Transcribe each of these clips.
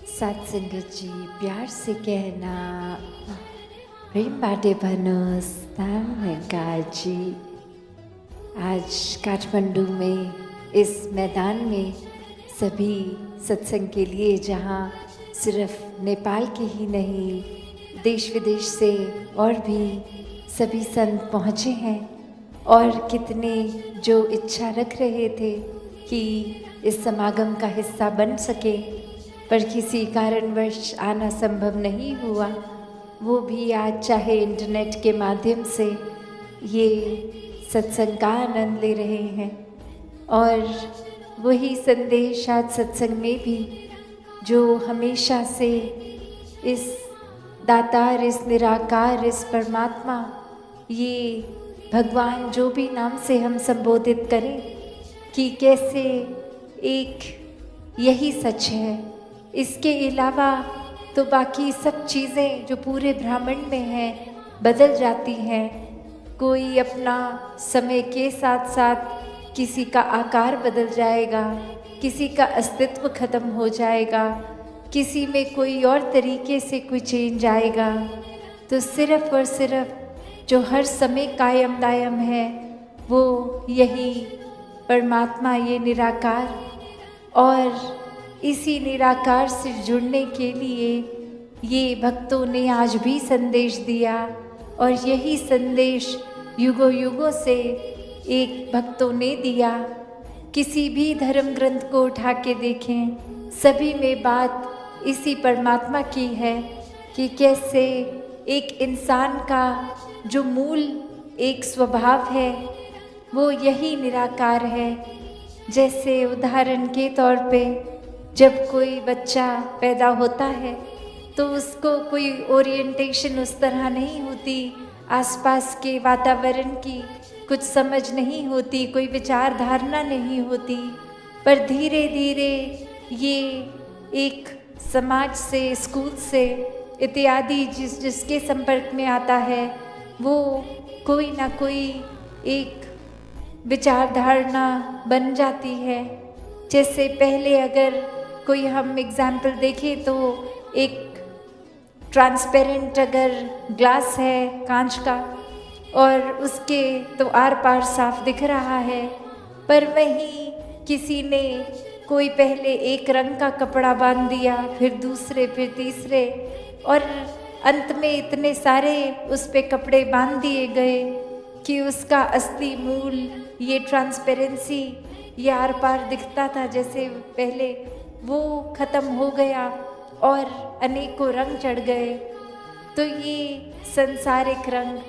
साथ संगत जी प्यार से कहना प्रेम बाटे बनोस्तान जी। आज काठमांडू में इस मैदान में सभी सत्संग के लिए, जहाँ सिर्फ नेपाल के ही नहीं देश विदेश से और भी सभी संत पहुँचे हैं, और कितने जो इच्छा रख रहे थे कि इस समागम का हिस्सा बन सके, पर किसी कारणवश आना संभव नहीं हुआ। वो भी आज चाहे इंटरनेट के माध्यम से ये सत्संग का आनंद ले रहे हैं। और वही संदेश आज सत्संग में भी, जो हमेशा से इस दातार, इस निराकार, इस परमात्मा, ये भगवान जो भी नाम से हम संबोधित करें, कि कैसे एक यही सच है। इसके अलावा तो बाकी सब चीज़ें जो पूरे ब्रह्मांड में हैं बदल जाती हैं। कोई अपना समय के साथ साथ किसी का आकार बदल जाएगा, किसी का अस्तित्व खत्म हो जाएगा, किसी में कोई और तरीके से कोई चेंज आएगा। तो सिर्फ और सिर्फ जो हर समय कायम दायम है वो यही परमात्मा, ये निराकार। और इसी निराकार से जुड़ने के लिए ये भक्तों ने आज भी संदेश दिया, और यही संदेश युगों युगों से एक भक्तों ने दिया। किसी भी धर्म ग्रंथ को उठा के देखें, सभी में बात इसी परमात्मा की है कि कैसे एक इंसान का जो मूल एक स्वभाव है वो यही निराकार है। जैसे उदाहरण के तौर पे, जब कोई बच्चा पैदा होता है तो उसको कोई ओरिएंटेशन उस तरह नहीं होती, आसपास के वातावरण की कुछ समझ नहीं होती, कोई विचारधारणा नहीं होती, पर धीरे धीरे ये एक समाज से, स्कूल से इत्यादि जिसके संपर्क में आता है, वो कोई ना कोई एक विचारधारणा बन जाती है। जैसे पहले अगर कोई हम एग्जाम्पल देखें तो एक ट्रांसपेरेंट अगर ग्लास है कांच का, और उसके तो आर पार साफ दिख रहा है, पर वहीं किसी ने कोई पहले एक रंग का कपड़ा बांध दिया, फिर दूसरे, फिर तीसरे, और अंत में इतने सारे उस पे कपड़े बांध दिए गए कि उसका असली मूल ये ट्रांसपेरेंसी, ये आर पार दिखता था जैसे पहले, वो ख़त्म हो गया और अनेकों रंग चढ़ गए। तो ये संसारिक रंग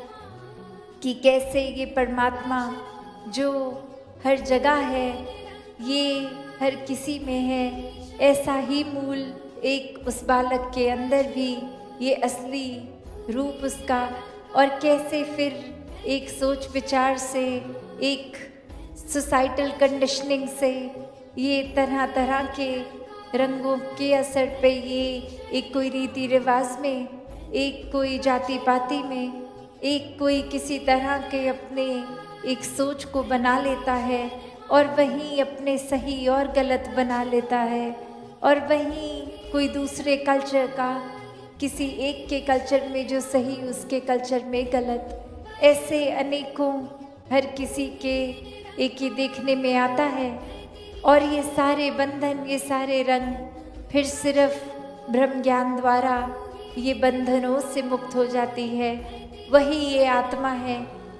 कि कैसे ये परमात्मा जो हर जगह है, ये हर किसी में है, ऐसा ही मूल एक उस बालक के अंदर भी ये असली रूप उसका, और कैसे फिर एक सोच विचार से, एक सोसाइटल कंडीशनिंग से, ये तरह तरह के रंगों के असर पे ये एक कोई रीति रिवाज में, एक कोई जाति पाति में, एक कोई किसी तरह के अपने एक सोच को बना लेता है, और वहीं अपने सही और गलत बना लेता है, और वहीं कोई दूसरे कल्चर का किसी एक के कल्चर में जो सही उसके कल्चर में गलत, ऐसे अनेकों हर किसी के एक ही देखने में आता है। और ये सारे बंधन, ये सारे रंग फिर सिर्फ ब्रह्म ज्ञान द्वारा ये बंधनों से मुक्त हो जाती है। वही ये आत्मा है,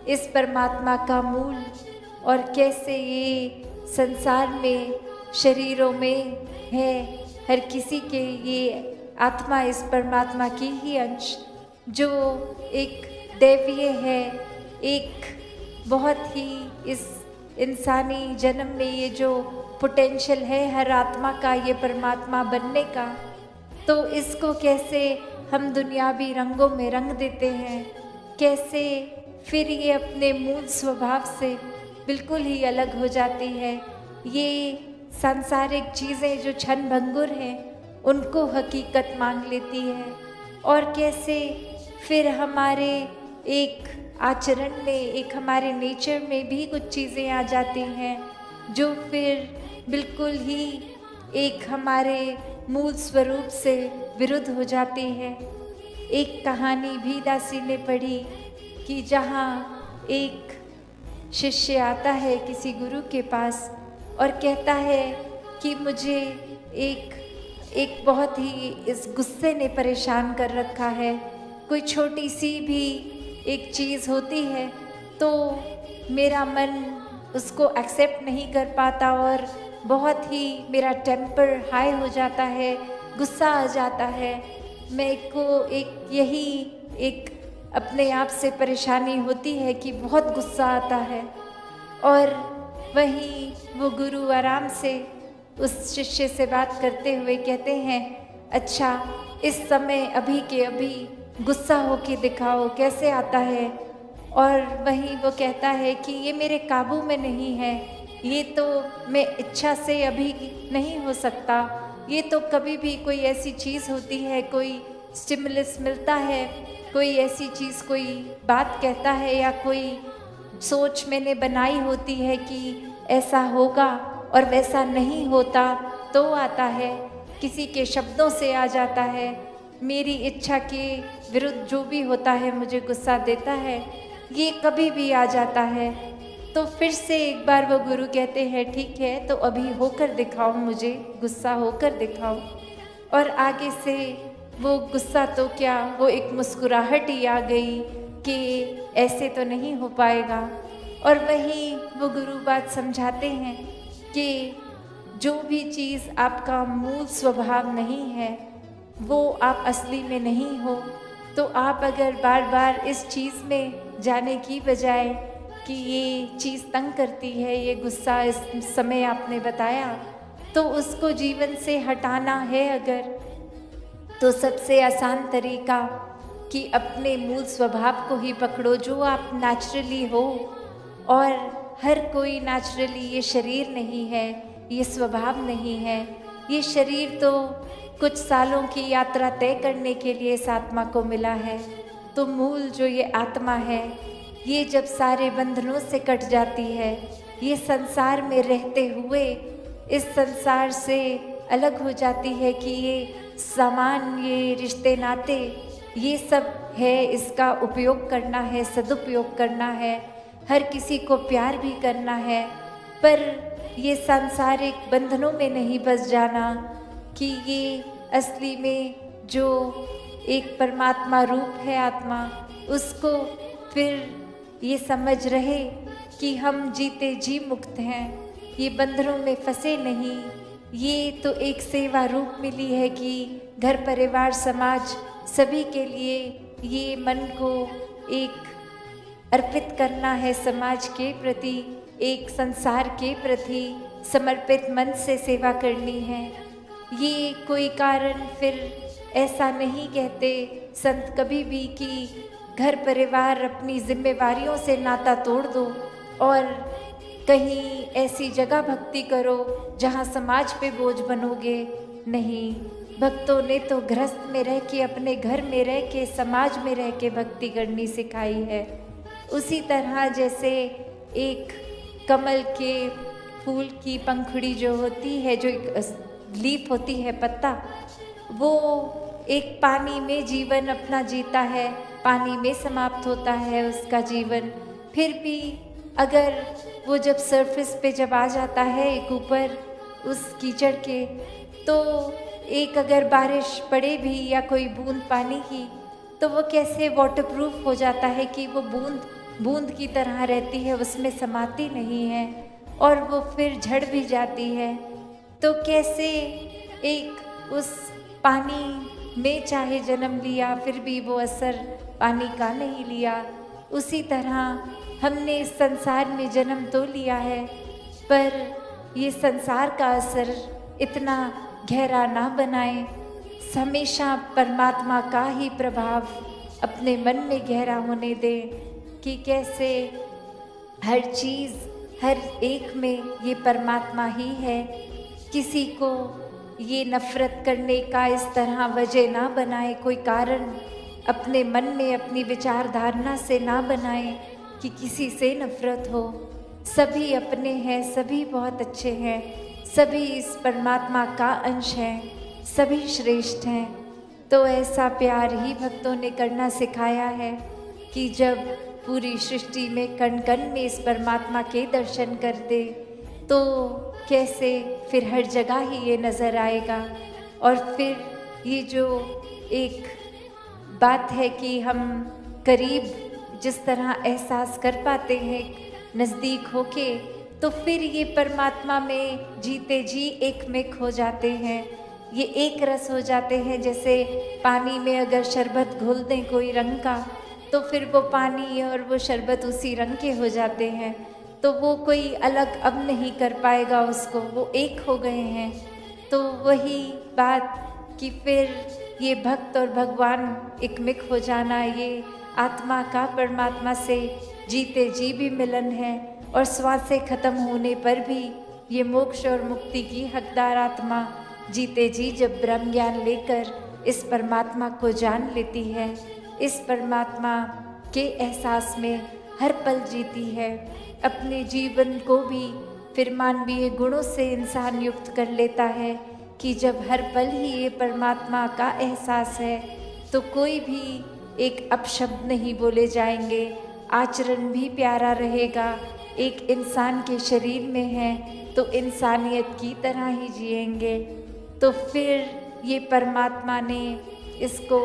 इस परमात्मा का मूल। और कैसे ये संसार में शरीरों में है हर किसी के, ये आत्मा इस परमात्मा की ही अंश, जो एक दैवीय है, एक बहुत ही इस इंसानी जन्म में ये जो पोटेंशियल है हर आत्मा का, ये परमात्मा बनने का, तो इसको कैसे हम दुनियावी रंगों में रंग देते हैं, कैसे फिर ये अपने मूल स्वभाव से बिल्कुल ही अलग हो जाती है। ये सांसारिक चीज़ें जो क्षण भंगुर हैं उनको हकीकत मान लेती है, और कैसे फिर हमारे एक आचरण में, एक हमारे नेचर में भी कुछ चीज़ें आ जाती हैं जो फिर बिल्कुल ही एक हमारे मूल स्वरूप से विरुद्ध हो जाती है। एक कहानी भी दासी ने पढ़ी कि जहाँ एक शिष्य आता है किसी गुरु के पास और कहता है कि मुझे एक बहुत ही इस गुस्से ने परेशान कर रखा है। कोई छोटी सी भी एक चीज़ होती है तो मेरा मन उसको एक्सेप्ट नहीं कर पाता और बहुत ही मेरा टेम्पर हाई हो जाता है, गुस्सा आ जाता है। मेरे को एक अपने आप से परेशानी होती है कि बहुत गुस्सा आता है। और वहीं वो गुरु आराम से उस शिष्य से बात करते हुए कहते हैं, अच्छा इस समय अभी के अभी गुस्सा होके दिखाओ कैसे आता है। और वहीं वो कहता है कि ये मेरे काबू में नहीं है, ये तो मैं इच्छा से अभी नहीं हो सकता, ये तो कभी भी कोई ऐसी चीज़ होती है, कोई स्टिमुलस मिलता है, कोई ऐसी चीज़, कोई बात कहता है या कोई सोच मैंने बनाई होती है कि ऐसा होगा और वैसा नहीं होता तो आता है, किसी के शब्दों से आ जाता है, मेरी इच्छा के विरुद्ध जो भी होता है मुझे गुस्सा देता है, ये कभी भी आ जाता है। तो फिर से एक बार वो गुरु कहते हैं, ठीक है तो अभी होकर दिखाओ, मुझे गुस्सा होकर दिखाओ। और आगे से वो गुस्सा तो क्या, वो एक मुस्कुराहट ही आ गई कि ऐसे तो नहीं हो पाएगा। और वहीं वो गुरु बात समझाते हैं कि जो भी चीज़ आपका मूल स्वभाव नहीं है वो आप असली में नहीं हो, तो आप अगर बार बार इस चीज़ में जाने की बजाय कि ये चीज़ तंग करती है, ये गुस्सा इस समय आपने बताया, तो उसको जीवन से हटाना है अगर, तो सबसे आसान तरीका कि अपने मूल स्वभाव को ही पकड़ो जो आप नेचुरली हो। और हर कोई नेचुरली, ये शरीर नहीं है, ये स्वभाव नहीं है, ये शरीर तो कुछ सालों की यात्रा तय करने के लिए इस आत्मा को मिला है। तो मूल जो ये आत्मा है, ये जब सारे बंधनों से कट जाती है, ये संसार में रहते हुए इस संसार से अलग हो जाती है कि ये सामान, ये रिश्ते नाते, ये सब है, इसका उपयोग करना है, सदुपयोग करना है, हर किसी को प्यार भी करना है, पर ये सांसारिक बंधनों में नहीं बस जाना कि ये असली में जो एक परमात्मा रूप है आत्मा, उसको फिर ये समझ रहे कि हम जीते जी मुक्त हैं, ये बंधनों में फंसे नहीं। ये तो एक सेवा रूप मिली है कि घर परिवार समाज सभी के लिए ये मन को एक अर्पित करना है, समाज के प्रति, एक संसार के प्रति समर्पित मन से सेवा करनी है। ये कोई कारण फिर ऐसा नहीं कहते संत कभी भी कि घर परिवार अपनी जिम्मेवारियों से नाता तोड़ दो और कहीं ऐसी जगह भक्ति करो जहाँ समाज पे बोझ बनोगे। नहीं, भक्तों ने तो गृहस्थ में रह के, अपने घर में रह के, समाज में रह के भक्ति करनी सिखाई है। उसी तरह जैसे एक कमल के फूल की पंखुड़ी जो होती है, जो एक लीफ होती है, पत्ता, वो एक पानी में जीवन अपना जीता है, पानी में समाप्त होता है उसका जीवन। फिर भी अगर वो जब सरफेस पे जब आ जाता है एक ऊपर उस कीचड़ के, तो एक अगर बारिश पड़े भी या कोई बूंद पानी की, तो वो कैसे वाटरप्रूफ हो जाता है कि वो बूंद बूंद की तरह रहती है, उसमें समाती नहीं है और वो फिर झड़ भी जाती है। तो कैसे एक उस पानी में चाहे जन्म लिया फिर भी वो असर पानी का नहीं लिया, उसी तरह हमने इस संसार में जन्म तो लिया है, पर ये संसार का असर इतना गहरा ना बनाए। हमेशा परमात्मा का ही प्रभाव अपने मन में गहरा होने दें कि कैसे हर चीज़, हर एक में ये परमात्मा ही है। किसी को ये नफ़रत करने का इस तरह वजह ना बनाए, कोई कारण अपने मन में, अपनी विचारधारणा से ना बनाए कि किसी से नफ़रत हो। सभी अपने हैं, सभी बहुत अच्छे हैं, सभी इस परमात्मा का अंश हैं। सभी श्रेष्ठ हैं। तो ऐसा प्यार ही भक्तों ने करना सिखाया है कि जब पूरी सृष्टि में कण कण में इस परमात्मा के दर्शन करते तो कैसे फिर हर जगह ही ये नज़र आएगा। और फिर ये जो एक बात है कि हम करीब जिस तरह एहसास कर पाते हैं नज़दीक होके, तो फिर ये परमात्मा में जीते जी एक में खो जाते हैं, ये एक रस हो जाते हैं। जैसे पानी में अगर शरबत घोल दें कोई रंग का, तो फिर वो पानी और वो शरबत उसी रंग के हो जाते हैं, तो वो कोई अलग अब नहीं कर पाएगा उसको, वो एक हो गए हैं। तो वही बात कि फिर ये भक्त और भगवान एकमिक हो जाना, ये आत्मा का परमात्मा से जीते जी भी मिलन है, और श्वासें खत्म होने पर भी ये मोक्ष और मुक्ति की हकदार आत्मा जीते जी जब ब्रह्म ज्ञान लेकर इस परमात्मा को जान लेती है, इस परमात्मा के एहसास में हर पल जीती है, अपने जीवन को भी फिर मानवीय गुणों से इंसान युक्त कर लेता है कि जब हर पल ही ये परमात्मा का एहसास है तो कोई भी एक अपशब्द नहीं बोले जाएंगे, आचरण भी प्यारा रहेगा। एक इंसान के शरीर में है तो इंसानियत की तरह ही जिएंगे। तो फिर ये परमात्मा ने इसको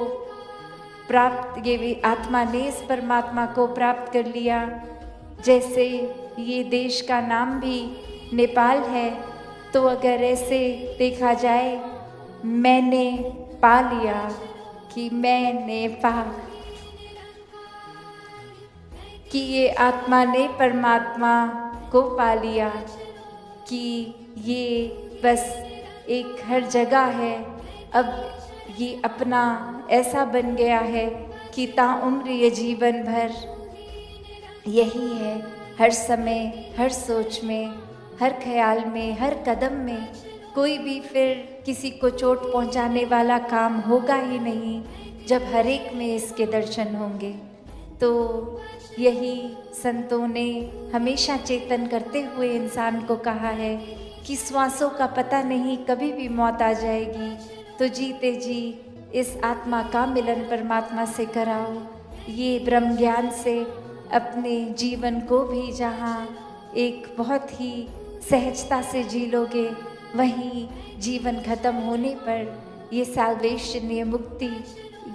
प्राप्त, ये भी आत्मा ने इस परमात्मा को प्राप्त कर लिया। जैसे ये देश का नाम भी नेपाल है, तो अगर ऐसे देखा जाए मैंने पा लिया कि मैंने पा, कि ये आत्मा ने परमात्मा को पा लिया, कि ये बस एक हर जगह है। अब ये अपना ऐसा बन गया है कि ताउम्र ये जीवन भर यही है, हर समय, हर सोच में, हर ख्याल में, हर कदम में कोई भी फिर किसी को चोट पहुंचाने वाला काम होगा ही नहीं जब हर एक में इसके दर्शन होंगे। तो यही संतों ने हमेशा चेतन करते हुए इंसान को कहा है कि श्वासों का पता नहीं, कभी भी मौत आ जाएगी, तो जीते जी इस आत्मा का मिलन परमात्मा से कराओ। ये ब्रह्म ज्ञान से अपने जीवन को भी जहाँ एक बहुत ही सहजता से जी लोगे, वहीं जीवन खत्म होने पर ये सैल्वेशन, ये मुक्ति,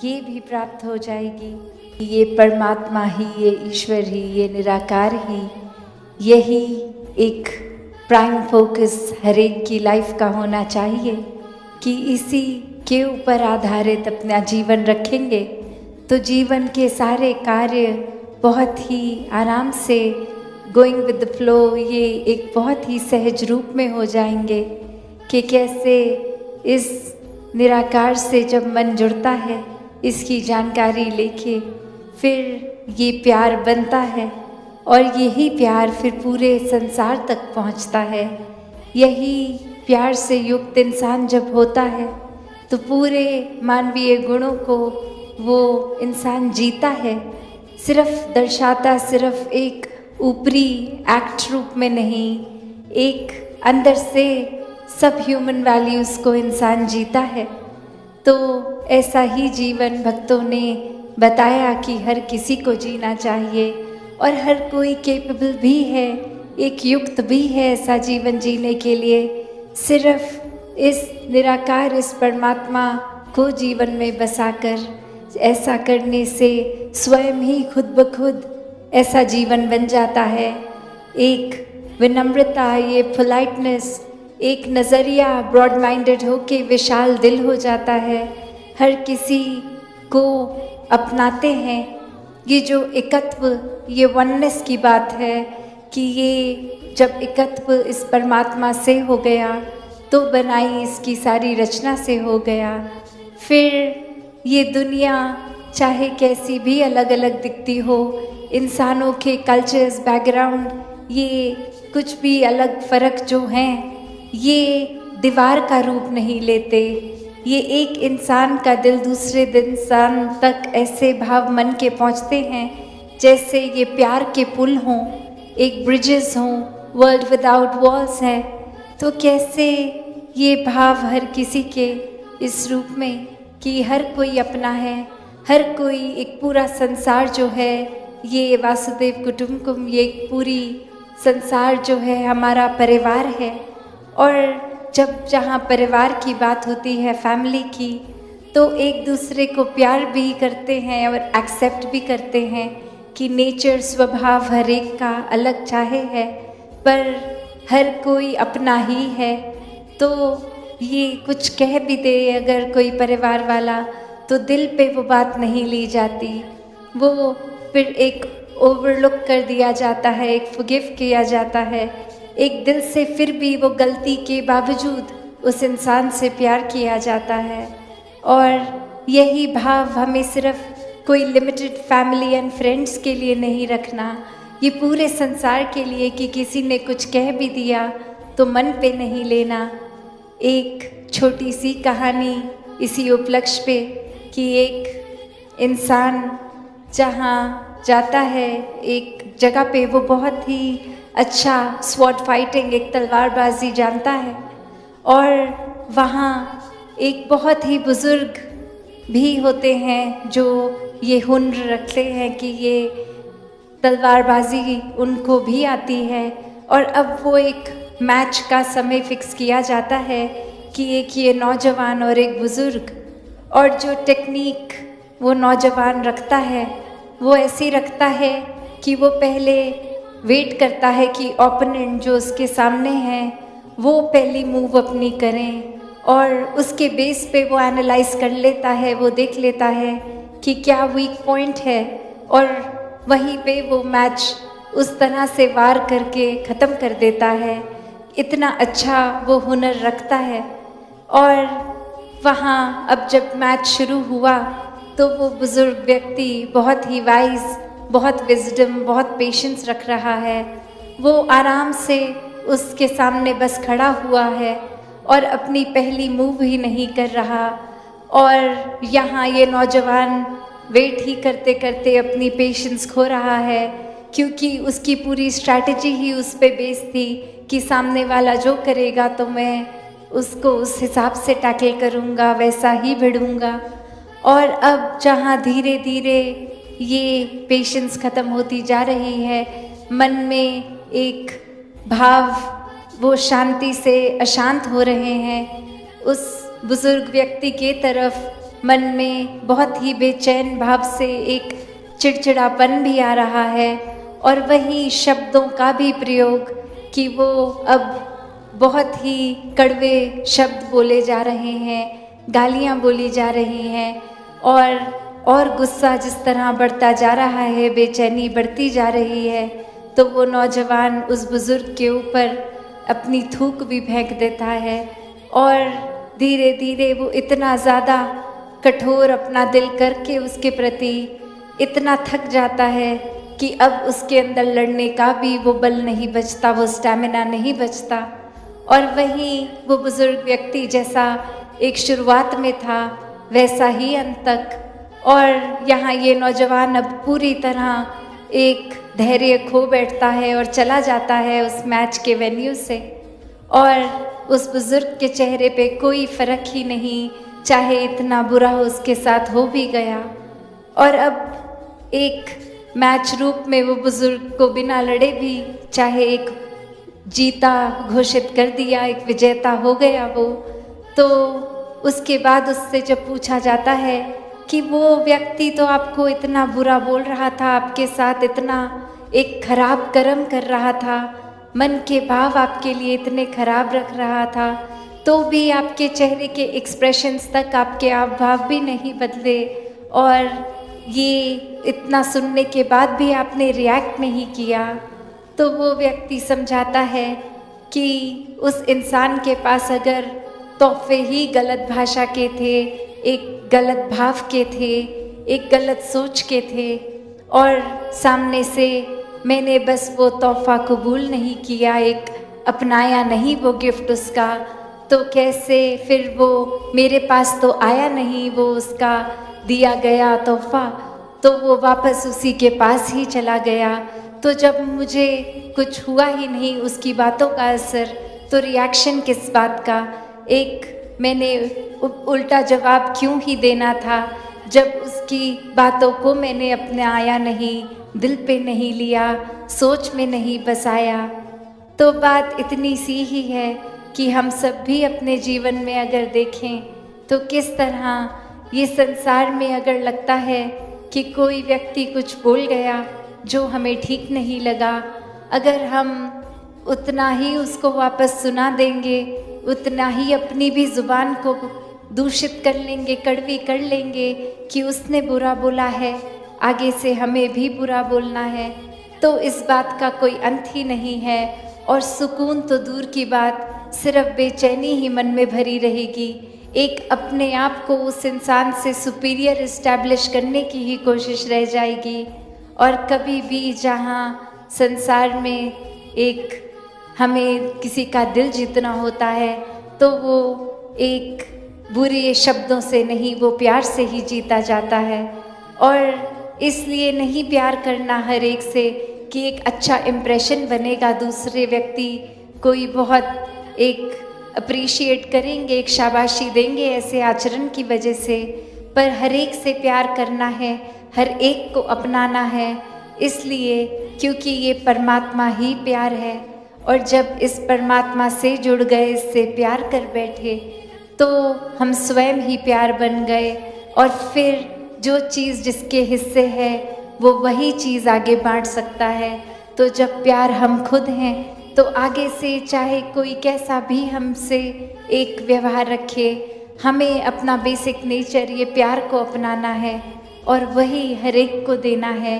ये भी प्राप्त हो जाएगी। ये परमात्मा ही, ये ईश्वर ही, ये निराकार ही, यही एक प्राइम फोकस हर एक की लाइफ का होना चाहिए कि इसी के ऊपर आधारित अपना जीवन रखेंगे तो जीवन के सारे कार्य बहुत ही आराम से गोइंग विद द फ्लो, ये एक बहुत ही सहज रूप में हो जाएंगे। कि कैसे इस निराकार से जब मन जुड़ता है, इसकी जानकारी लेके फिर ये प्यार बनता है और यही प्यार फिर पूरे संसार तक पहुंचता है। यही प्यार से युक्त इंसान जब होता है तो पूरे मानवीय गुणों को वो इंसान जीता है, सिर्फ दर्शाता सिर्फ एक ऊपरी एक्ट रूप में नहीं, एक अंदर से सब ह्यूमन वैल्यूज़ को इंसान जीता है। तो ऐसा ही जीवन भक्तों ने बताया कि हर किसी को जीना चाहिए और हर कोई कैपेबल भी है, एक युक्त भी है ऐसा जीवन जीने के लिए। सिर्फ इस निराकार, इस परमात्मा को जीवन में बसाकर ऐसा करने से स्वयं ही खुद ब खुद ऐसा जीवन बन जाता है। एक विनम्रता, ये पोलाइटनेस, एक नज़रिया ब्रॉड माइंडेड होके विशाल दिल हो जाता है, हर किसी को अपनाते हैं। ये जो एकत्व, ये वननेस की बात है कि ये जब एकत्व इस परमात्मा से हो गया तो बनाई इसकी सारी रचना से हो गया। फिर ये दुनिया चाहे कैसी भी अलग अलग दिखती हो, इंसानों के कल्चर्स, बैकग्राउंड, ये कुछ भी अलग फ़र्क जो हैं, ये दीवार का रूप नहीं लेते। ये एक इंसान का दिल दूसरे इंसान तक ऐसे भाव मन के पहुँचते हैं जैसे ये प्यार के पुल हों, एक ब्रिजेस हों, वर्ल्ड विदाउट वॉल्स है। तो कैसे ये भाव हर किसी के इस रूप में कि हर कोई अपना है, हर कोई एक पूरा संसार जो है, ये वासुदेव कुटुंबकम, ये एक पूरी संसार जो है हमारा परिवार है। और जब जहाँ परिवार की बात होती है, फैमिली की, तो एक दूसरे को प्यार भी करते हैं और एक्सेप्ट भी करते हैं कि नेचर, स्वभाव हर एक का अलग चाहे है, पर हर कोई अपना ही है। तो ये कुछ कह भी दे अगर कोई परिवार वाला, तो दिल पे वो बात नहीं ली जाती, वो फिर एक ओवरलुक कर दिया जाता है, एक फॉरगिव किया जाता है, एक दिल से फिर भी वो गलती के बावजूद उस इंसान से प्यार किया जाता है। और यही भाव हमें सिर्फ कोई लिमिटेड फैमिली एंड फ्रेंड्स के लिए नहीं रखना, ये पूरे संसार के लिए कि किसी ने कुछ कह भी दिया तो मन पे नहीं लेना। एक छोटी सी कहानी इसी उपलक्ष्य पे कि एक इंसान जहाँ जाता है, एक जगह पे वो बहुत ही अच्छा स्वॉर्ड फाइटिंग, एक तलवारबाजी जानता है, और वहाँ एक बहुत ही बुज़ुर्ग भी होते हैं जो ये हुनर रखते हैं कि ये तलवारबाजी उनको भी आती है। और अब वो एक मैच का समय फिक्स किया जाता है कि एक ये नौजवान और एक बुज़ुर्ग, और जो टेक्निक वो नौजवान रखता है वो ऐसी रखता है कि वो पहले वेट करता है कि ओपोनेंट जो उसके सामने हैं वो पहली मूव अपनी करें, और उसके बेस पे वो एनालाइज कर लेता है, वो देख लेता है कि क्या वीक पॉइंट है, और वहीं पे वो मैच उस तरह से वार करके ख़त्म कर देता है। इतना अच्छा वो हुनर रखता है। और वहाँ अब जब मैच शुरू हुआ तो वो बुज़ुर्ग व्यक्ति बहुत ही वाइज, बहुत विजडम, बहुत पेशेंस रख रहा है, वो आराम से उसके सामने बस खड़ा हुआ है और अपनी पहली मूव ही नहीं कर रहा। और यहाँ ये नौजवान वेट ही करते करते अपनी पेशेंस खो रहा है, क्योंकि उसकी पूरी स्ट्रैटेजी ही उस पे बेस थी कि सामने वाला जो करेगा तो मैं उसको उस हिसाब से टैकल करूँगा, वैसा ही भिड़ूँगा। और अब जहाँ धीरे धीरे ये पेशेंस ख़त्म होती जा रही है, मन में एक भाव वो शांति से अशांत हो रहे हैं, उस बुज़ुर्ग व्यक्ति के तरफ मन में बहुत ही बेचैन भाव से एक चिड़चिड़ापन भी आ रहा है, और वही शब्दों का भी प्रयोग कि वो अब बहुत ही कड़वे शब्द बोले जा रहे हैं, गालियाँ बोली जा रही हैं, और गुस्सा जिस तरह बढ़ता जा रहा है, बेचैनी बढ़ती जा रही है, तो वो नौजवान उस बुज़ुर्ग के ऊपर अपनी थूक भी फेंक देता है। और धीरे धीरे वो इतना ज़्यादा कठोर अपना दिल करके उसके प्रति इतना थक जाता है कि अब उसके अंदर लड़ने का भी वो बल नहीं बचता, वो स्टैमिना नहीं बचता। और वहीं वो बुज़ुर्ग व्यक्ति जैसा एक शुरुआत में था वैसा ही अंत तक। और यहाँ ये नौजवान अब पूरी तरह एक धैर्य खो बैठता है और चला जाता है उस मैच के वेन्यू से, और उस बुज़ुर्ग के चेहरे पे कोई फ़र्क ही नहीं, चाहे इतना बुरा उसके साथ हो भी गया। और अब एक मैच रूप में वो बुज़ुर्ग को बिना लड़े भी चाहे एक जीता घोषित कर दिया, एक विजेता हो गया वो। तो उसके बाद उससे जब पूछा जाता है कि वो व्यक्ति तो आपको इतना बुरा बोल रहा था, आपके साथ इतना एक खराब कर्म कर रहा था, मन के भाव आपके लिए इतने खराब रख रहा था, तो भी आपके चेहरे के एक्सप्रेशंस तक, आपके हाव भाव भी नहीं बदले, और ये इतना सुनने के बाद भी आपने रिएक्ट नहीं किया। तो वो व्यक्ति समझाता है कि उस इंसान के पास अगर तोहफे ही गलत भाषा के थे, एक गलत भाव के थे, एक गलत सोच के थे, और सामने से मैंने बस वो तोहफ़ा कबूल नहीं किया, एक अपनाया नहीं वो गिफ्ट उसका, तो कैसे फिर वो मेरे पास तो आया नहीं वो उसका दिया गया तोहफ़ा, तो वो वापस उसी के पास ही चला गया। तो जब मुझे कुछ हुआ ही नहीं उसकी बातों का असर, तो रिएक्शन किस बात का। एक मैंने उल्टा जवाब क्यों ही देना था, जब उसकी बातों को मैंने अपनाया नहीं, दिल पे नहीं लिया, सोच में नहीं बसाया। तो बात इतनी सी ही है कि हम सब भी अपने जीवन में अगर देखें तो किस तरह ये संसार में अगर लगता है कि कोई व्यक्ति कुछ बोल गया जो हमें ठीक नहीं लगा, अगर हम उतना ही उसको वापस सुना देंगे, उतना ही अपनी भी ज़ुबान को दूषित कर लेंगे, कड़वी कर लेंगे कि उसने बुरा बोला है, आगे से हमें भी बुरा बोलना है, तो इस बात का कोई अंत ही नहीं है। और सुकून तो दूर की बात, सिर्फ बेचैनी ही मन में भरी रहेगी। एक अपने आप को उस इंसान से सुपीरियर इस्टेब्लिश करने की ही कोशिश रह जाएगी। और कभी भी जहाँ संसार में एक हमें किसी का दिल जीतना होता है तो वो एक बुरे शब्दों से नहीं, वो प्यार से ही जीता जाता है। और इसलिए नहीं प्यार करना हर एक से कि एक अच्छा इम्प्रेशन बनेगा, दूसरे व्यक्ति कोई बहुत एक अप्रिशिएट करेंगे, एक शाबाशी देंगे ऐसे आचरण की वजह से। पर हर एक से प्यार करना है, हर एक को अपनाना है, इसलिए क्योंकि ये परमात्मा ही प्यार है। और जब इस परमात्मा से जुड़ गए, इससे प्यार कर बैठे, तो हम स्वयं ही प्यार बन गए। और फिर जो चीज़ जिसके हिस्से है वो वही चीज़ आगे बांट सकता है। तो जब प्यार हम खुद हैं तो आगे से चाहे कोई कैसा भी हमसे एक व्यवहार रखे, हमें अपना बेसिक नेचर ये प्यार को अपनाना है और वही हर एक को देना है।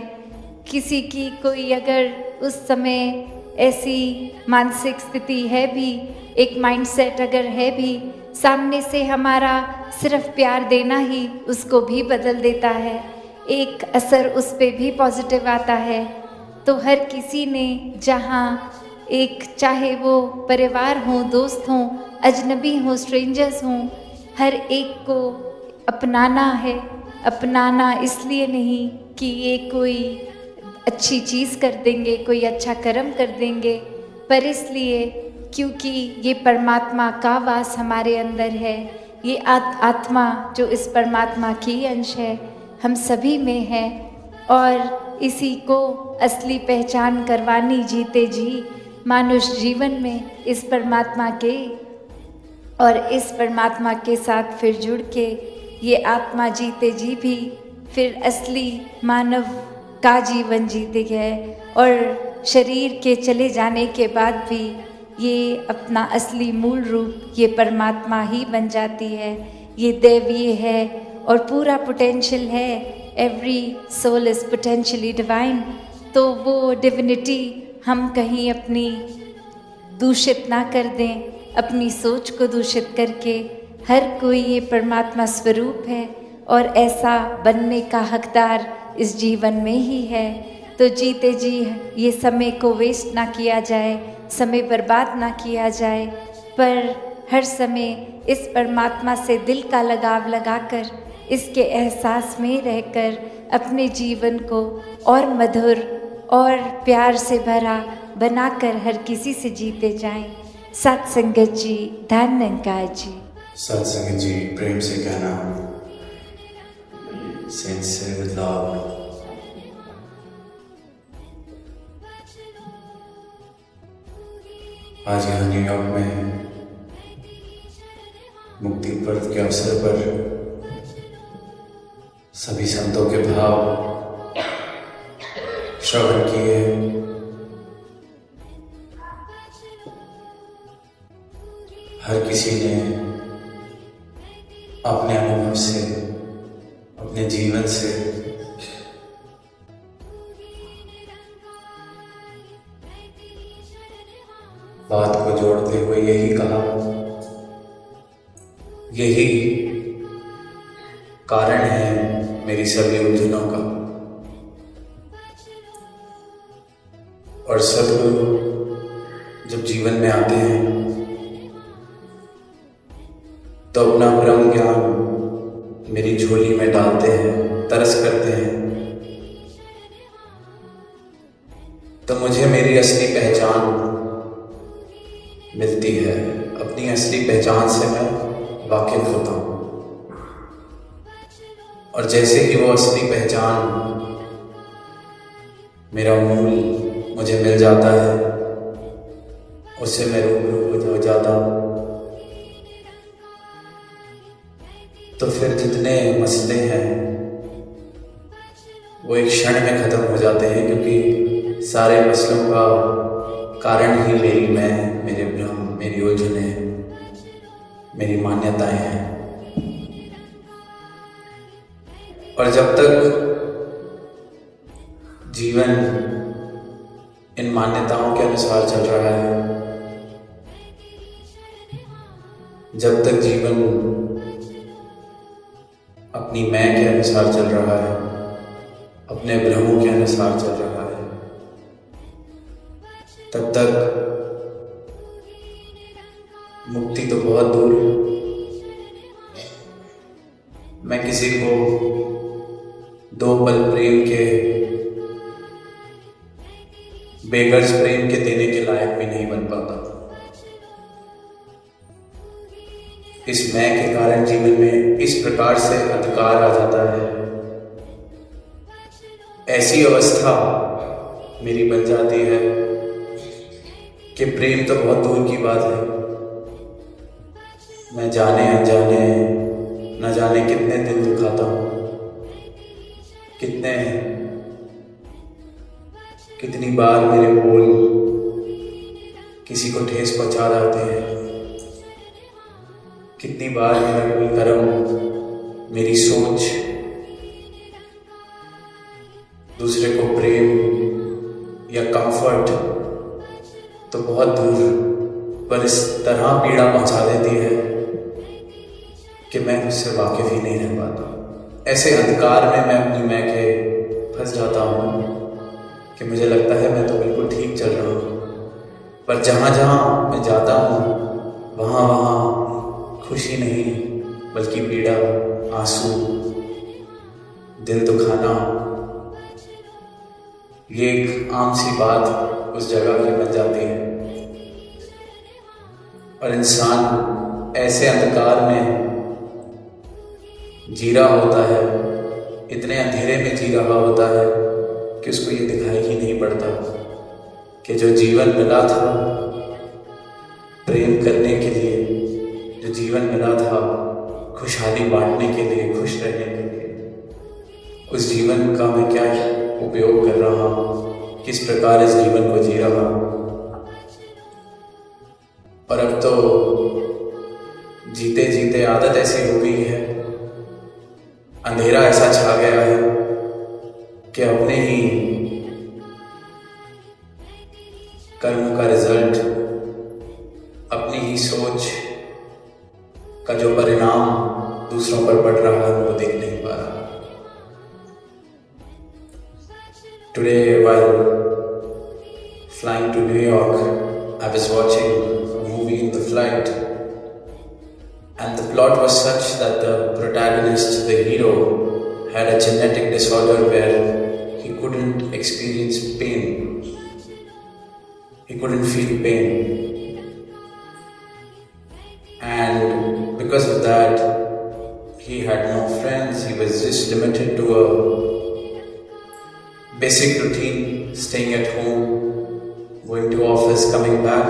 किसी की कोई अगर उस समय ऐसी मानसिक स्थिति है भी, एक माइंडसेट अगर है भी, सामने से हमारा सिर्फ प्यार देना ही उसको भी बदल देता है, एक असर उस पे भी पॉजिटिव आता है। तो हर किसी ने जहाँ एक, चाहे वो परिवार हो, दोस्त हों, अजनबी हों, स्ट्रेंजर्स हों, हर एक को अपनाना है। अपनाना इसलिए नहीं कि ये कोई अच्छी चीज़ कर देंगे, कोई अच्छा कर्म कर देंगे, पर इसलिए क्योंकि ये परमात्मा का वास हमारे अंदर है। ये आत्मा जो इस परमात्मा की अंश है हम सभी में है, और इसी को असली पहचान करवानी जीते जी मानुष जीवन में इस परमात्मा के, और इस परमात्मा के साथ फिर जुड़ के ये आत्मा जीते जी भी फिर असली मानव का जीवन जीते है। और शरीर के चले जाने के बाद भी ये अपना असली मूल रूप ये परमात्मा ही बन जाती है। ये दैवीय है और पूरा पोटेंशियल है। Every soul is potentially divine. तो वो डिविनिटी हम कहीं अपनी दूषित ना कर दें, अपनी सोच को दूषित करके। हर कोई ये परमात्मा स्वरूप है और ऐसा बनने का हकदार इस जीवन में ही है। तो जीते जी ये समय को वेस्ट ना किया जाए, समय बर्बाद ना किया जाए, पर हर समय इस परमात्मा से दिल का लगाव लगाकर, इसके एहसास में रहकर अपने जीवन को और मधुर और प्यार से भरा बनाकर हर किसी से जीते जाएं। सत्संगत जी, धन निरंकार जी। सत्संगत जी, प्रेम से कहना, सिंसियर विद लव। आज यहाँ न्यूयॉर्क में मुक्ति पर्व के अवसर पर सभी संतों के भाव श्रवण किए। हर किसी ने अपने अनुभव से, अपने जीवन से बात को जोड़ते हुए यही कहा, यही कारण है मेरी सभी उलझनों का। और सद्गुरु जब जीवन में आते हैं तो अपना ब्रह्म ज्ञान मेरी झोली में डालते हैं, तरस करते हैं। तो मुझे मेरी असली पहचान मिलती है। अपनी असली पहचान से मैं वाकिफ होता हूँ। और जैसे कि वो असली पहचान, मेरा मूल मुझे मिल जाता है, उससे मैं रूबरू हो जाता हूँ। तो फिर जितने मसले हैं वो एक क्षण में ख़त्म हो जाते हैं, क्योंकि सारे मसलों का कारण ही मेरी मैं, मेरे भ्रम, मेरी उलझनें, मेरी मान्यताएं हैं। और जब तक जीवन इन मान्यताओं के अनुसार चल रहा है, जब तक जीवन अपनी मैं के अनुसार चल रहा है, अपने भ्रमों के अनुसार चल रहा है, तब तक मुक्ति तो बहुत दूर है। मैं किसी को 2 पल प्रेम के, बेगर्ज प्रेम के देने के लायक भी नहीं बन पाता। इस मैं के कारण जीवन में इस प्रकार से अंधकार आ जाता है, ऐसी अवस्था मेरी बन जाती है कि प्रेम तो बहुत दूर की बात है। मैं जाने अनजाने न जाने कितने दिल दुखाता हूँ, कितनी बार मेरे बोल किसी को ठेस पहुंचा जाते हैं, कितनी बार मेरा कोई कर्म, मेरी सोच दूसरे को प्रेम या कंफर्ट तो बहुत दूर पर इस तरह पीड़ा पहुंचा देती है कि मैं उससे वाकिफ ही नहीं रह पाता। ऐसे अंधकार में मैं अपनी मैं के फंस जाता हूँ कि मुझे लगता है मैं तो बिल्कुल ठीक चल रहा हूँ, पर जहाँ जहाँ मैं जाता हूँ वहाँ वहाँ खुशी नहीं बल्कि पीड़ा, आंसू, दिल दुखाना, ये एक आम सी बात उस जगह की बन जाती है। और इंसान ऐसे अंधकार में जी रहा होता है, इतने अंधेरे में जी रहा होता है कि उसको ये दिखाई ही नहीं पड़ता कि जो जीवन मिला था प्रेम करने के लिए, जो जीवन मिला था खुशहाली बांटने के लिए, खुश रहने के लिए, उस जीवन का मैं क्या उपयोग कर रहा हूँ, किस प्रकार इस जीवन को जी रहा हूँ। और अब तो जीते जीते आदत ऐसी हो गई है, अंधेरा ऐसा छा गया है कि अपने ही कर्म का रिजल्ट, अपनी ही सोच का जो परिणाम दूसरों पर पड़ रहा है वो देख नहीं पा रहा। Today, while flying to New York, I was watching a movie in the flight, and the plot was such that the protagonist, the hero, had a genetic disorder where he couldn't experience pain. He couldn't feel pain. And because of that, he had no friends. He was just limited to a basic routine, staying at home, going to office, coming back.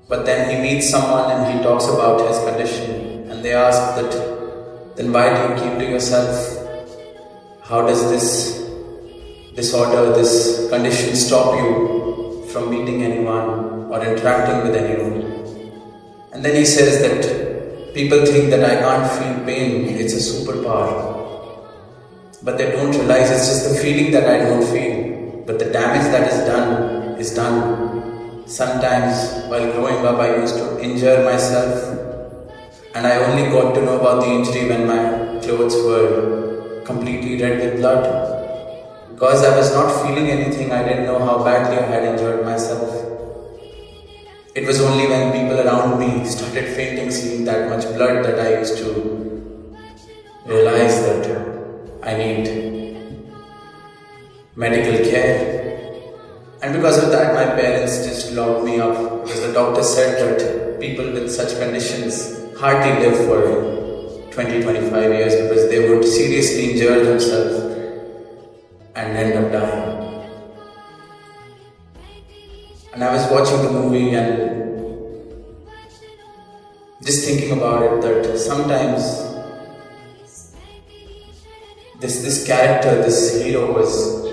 But then he meets someone and he talks about his condition, and they ask that, then why do you keep to yourself? How does this disorder, this condition stop you from meeting anyone or interacting with anyone? And then he says that people think that I can't feel pain, it's a superpower. But they don't realize it's just the feeling that I don't feel. But the damage that is done is done. Sometimes while growing up I used to injure myself, and I only got to know about the injury when my clothes were completely red with blood. Because I was not feeling anything, I didn't know how badly I had injured myself. It was only when people around me started fainting, seeing that much blood, that I used to realize that I need medical care. And because of that, my parents just locked me up, because the doctor said that people with such conditions hardly live for 20-25 years because they would seriously injure themselves and end up dying. And I was watching the movie and just thinking about it, that sometimes this character, this hero, was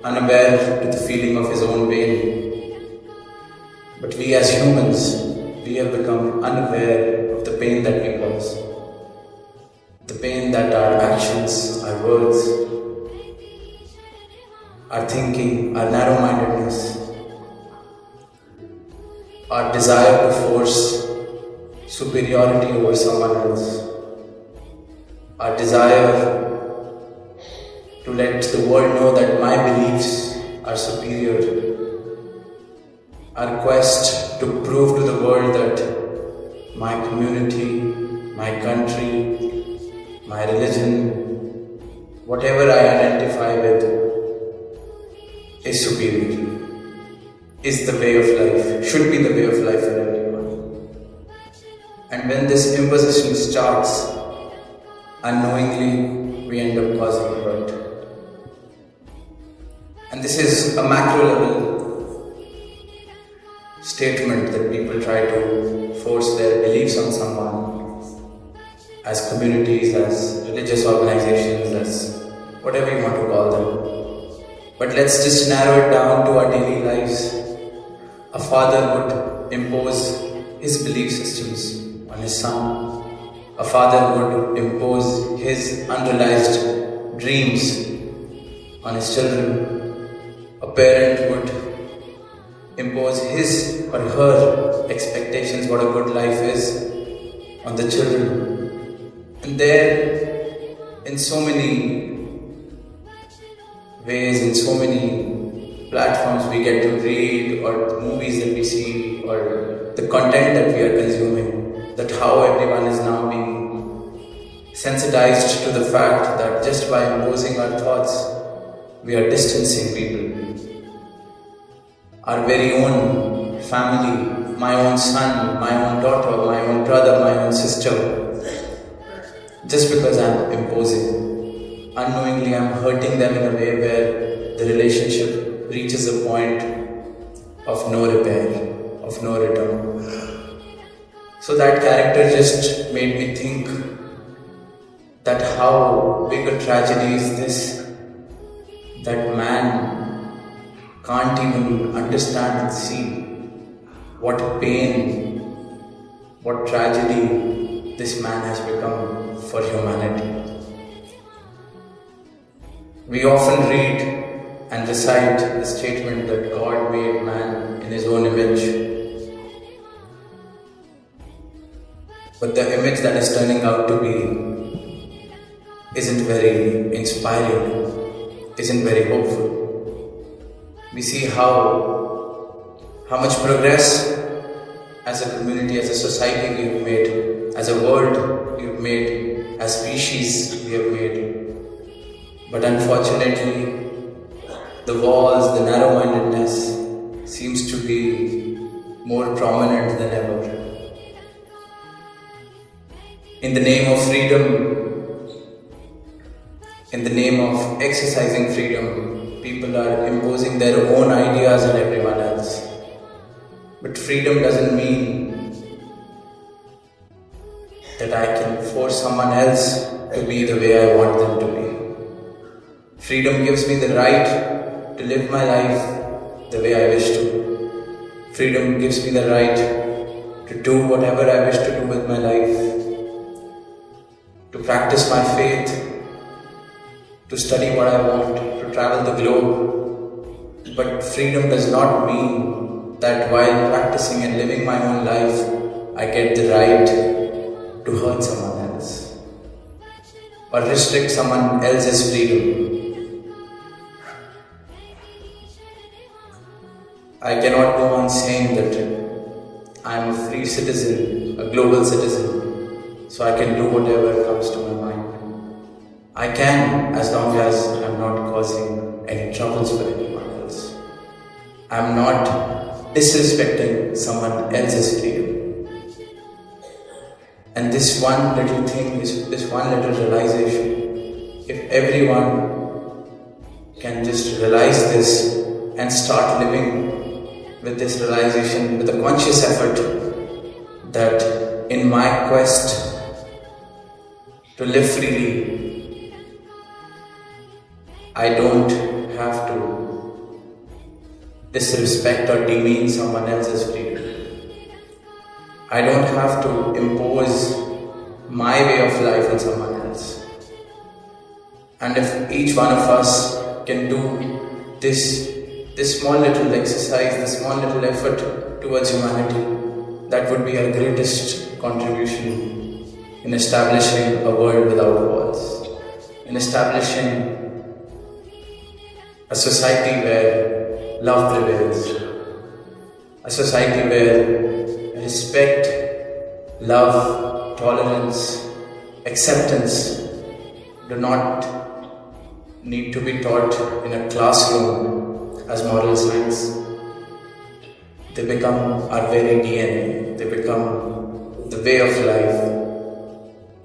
unaware to the feeling of his own pain. But we as humans, we have become unaware of the pain that we cause. The pain that our actions, our words, our thinking, our narrow-mindedness, our desire to force superiority over someone else, our desire to let the world know that my beliefs are superior, our quest to prove to the world that my community, my country, my religion, whatever I identify with is superior, is the way of life, should be the way of life for everyone. And when this imposition starts, unknowingly we end up causing hurt. And this is a macro level statement that people try to force their beliefs on someone, as communities, as religious organizations, as whatever you want to call them. But let's just narrow it down to our daily lives. A father would impose his belief systems on his son. A father would impose his unrealized dreams on his children. A parent would impose his or her expectations, what a good life is, on the children. And there, in so many ways, in so many platforms we get to read, or the movies that we see, or the content that we are consuming, that how everyone is now being sensitized to the fact that just by imposing our thoughts, we are distancing people. Our very own family, my own son, my own daughter, my own brother, my own sister. Just because I'm imposing, unknowingly I'm hurting them in a way where the relationship reaches a point of no repair, of no return. So that character just made me think that how big a tragedy is this, that man can't even understand and see what pain, what tragedy this man has become for humanity. We often read and recite the statement that God made man in his own image. But the image that is turning out to be isn't very inspiring, isn't very hopeful. We see how much progress as a community, as a society we have made, as a world we have made, as species we have made. But unfortunately, the walls, the narrow-mindedness seems to be more prominent than ever. In the name of freedom, in the name of exercising freedom, people are imposing their own ideas on everyone else. But freedom doesn't mean that I can force someone else to be the way I want them to be. Freedom gives me the right to live my life the way I wish to. Freedom gives me the right to do whatever I wish to do with my life, to practice my faith, to study what I want, to travel the globe. But freedom does not mean that while practicing and living my own life, I get the right to hurt someone else or restrict someone else's freedom. I cannot go on saying that I am a free citizen, a global citizen, so I can do whatever comes to my mind. I can, as long as I'm not causing any troubles for anyone else. I'm not disrespecting someone else's freedom. And this one little thing, this one little realization, if everyone can just realize this and start living with this realization, with a conscious effort that in my quest to live freely, I don't have to disrespect or demean someone else's freedom. I don't have to impose my way of life on someone else. And if each one of us can do this small little exercise, this small little effort towards humanity, that would be our greatest contribution in establishing a world without walls, in establishing a society where love prevails, a society where respect, love, tolerance, acceptance do not need to be taught in a classroom as moral science. They become our very DNA, they become the way of life.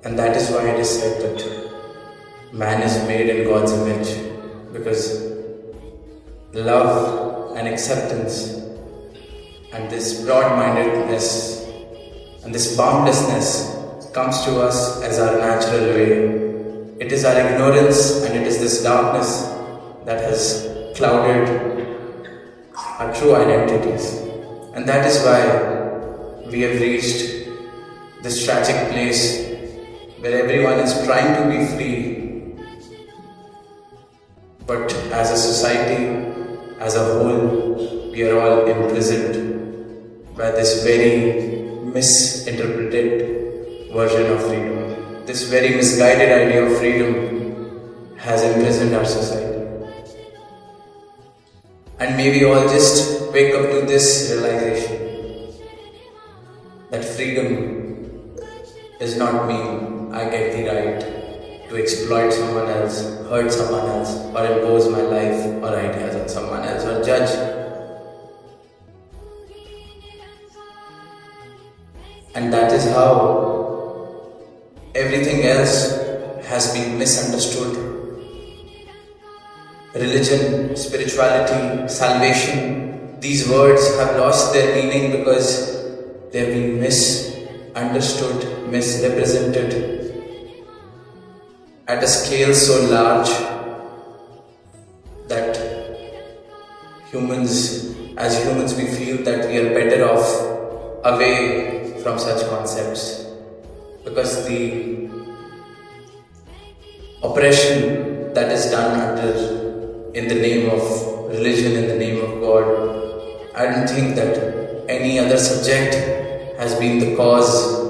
And that is why it is said that man is made in God's image, because love and acceptance and this broad-mindedness and this boundlessness comes to us as our natural way. It is our ignorance and it is this darkness that has clouded our true identities. And that is why we have reached this tragic place where everyone is trying to be free, but as a society, as a whole, we are all imprisoned by this very misinterpreted version of freedom. This very misguided idea of freedom has imprisoned our society. And may we all just wake up to this realization that freedom does not mean I get the right to exploit someone else, hurt someone else, or impose my life or ideas on someone else, or judge. And that is how everything else has been misunderstood. Religion, spirituality, salvation, these words have lost their meaning because they have been misunderstood, misrepresented at a scale so large that as humans we feel that we are better off away from such concepts, because the oppression that is done in the name of religion, in the name of God, I don't think that any other subject has been the cause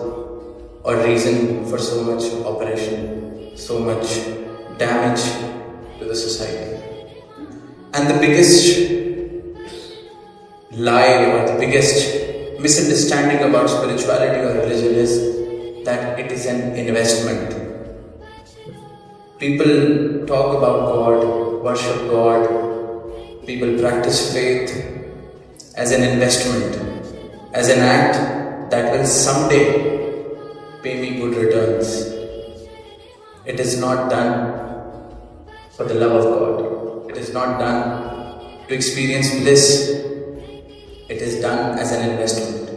or reason for so much oppression, so much damage to the society. And the biggest lie or the biggest misunderstanding about spirituality or religion is that it is an investment. People talk about God, worship God, people practice faith as an investment, as an act that will someday pay me good returns. It is not done for the love of God. It is not done to experience bliss. It is done as an investment.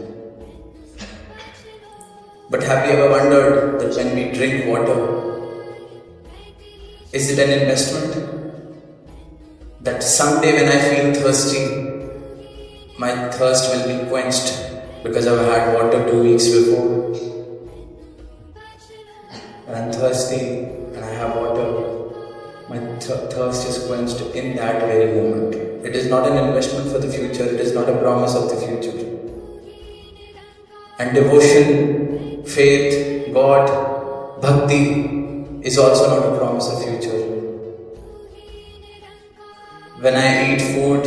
But have you ever wondered that when we drink water, is it an investment? That someday when I feel thirsty, my thirst will be quenched because I've had water 2 weeks before. When I'm thirsty and I have water, my thirst is quenched in that very moment. It is not an investment for the future, it is not a promise of the future. And devotion, faith, God, bhakti is also not a promise of future. When I eat food,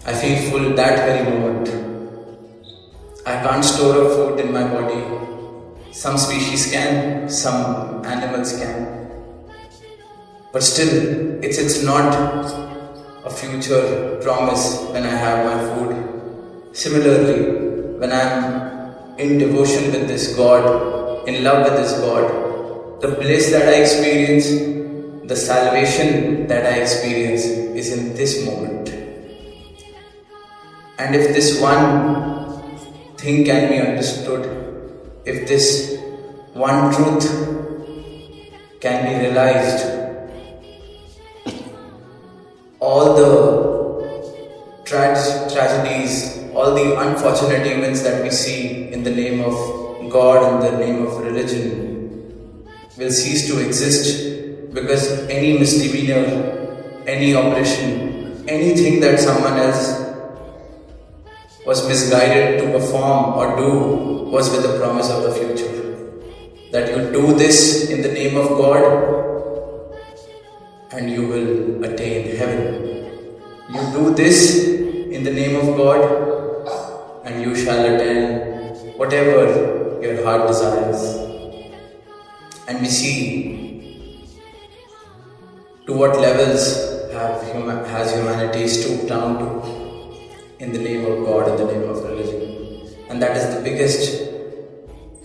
I feel full that very moment. I can't store up food in my body. Some species can, some animals can. But still, it's not a future promise when I have my food. Similarly, when I'm in devotion with this God, in love with this God, the bliss that I experience, the salvation that I experience is in this moment. And if this one thing can be understood, if this one truth can be realized, all the tragedies, all the unfortunate events that we see in the name of God, in the name of religion, will cease to exist, because any misdemeanor, any oppression, anything that someone else was misguided to perform or do was with the promise of the future. That you do this in the name of God and you will attain heaven. You do this in the name of God and you shall attain whatever your heart desires. And we see to what levels has humanity stooped down to in the name of God, in the name of religion. And that is the biggest,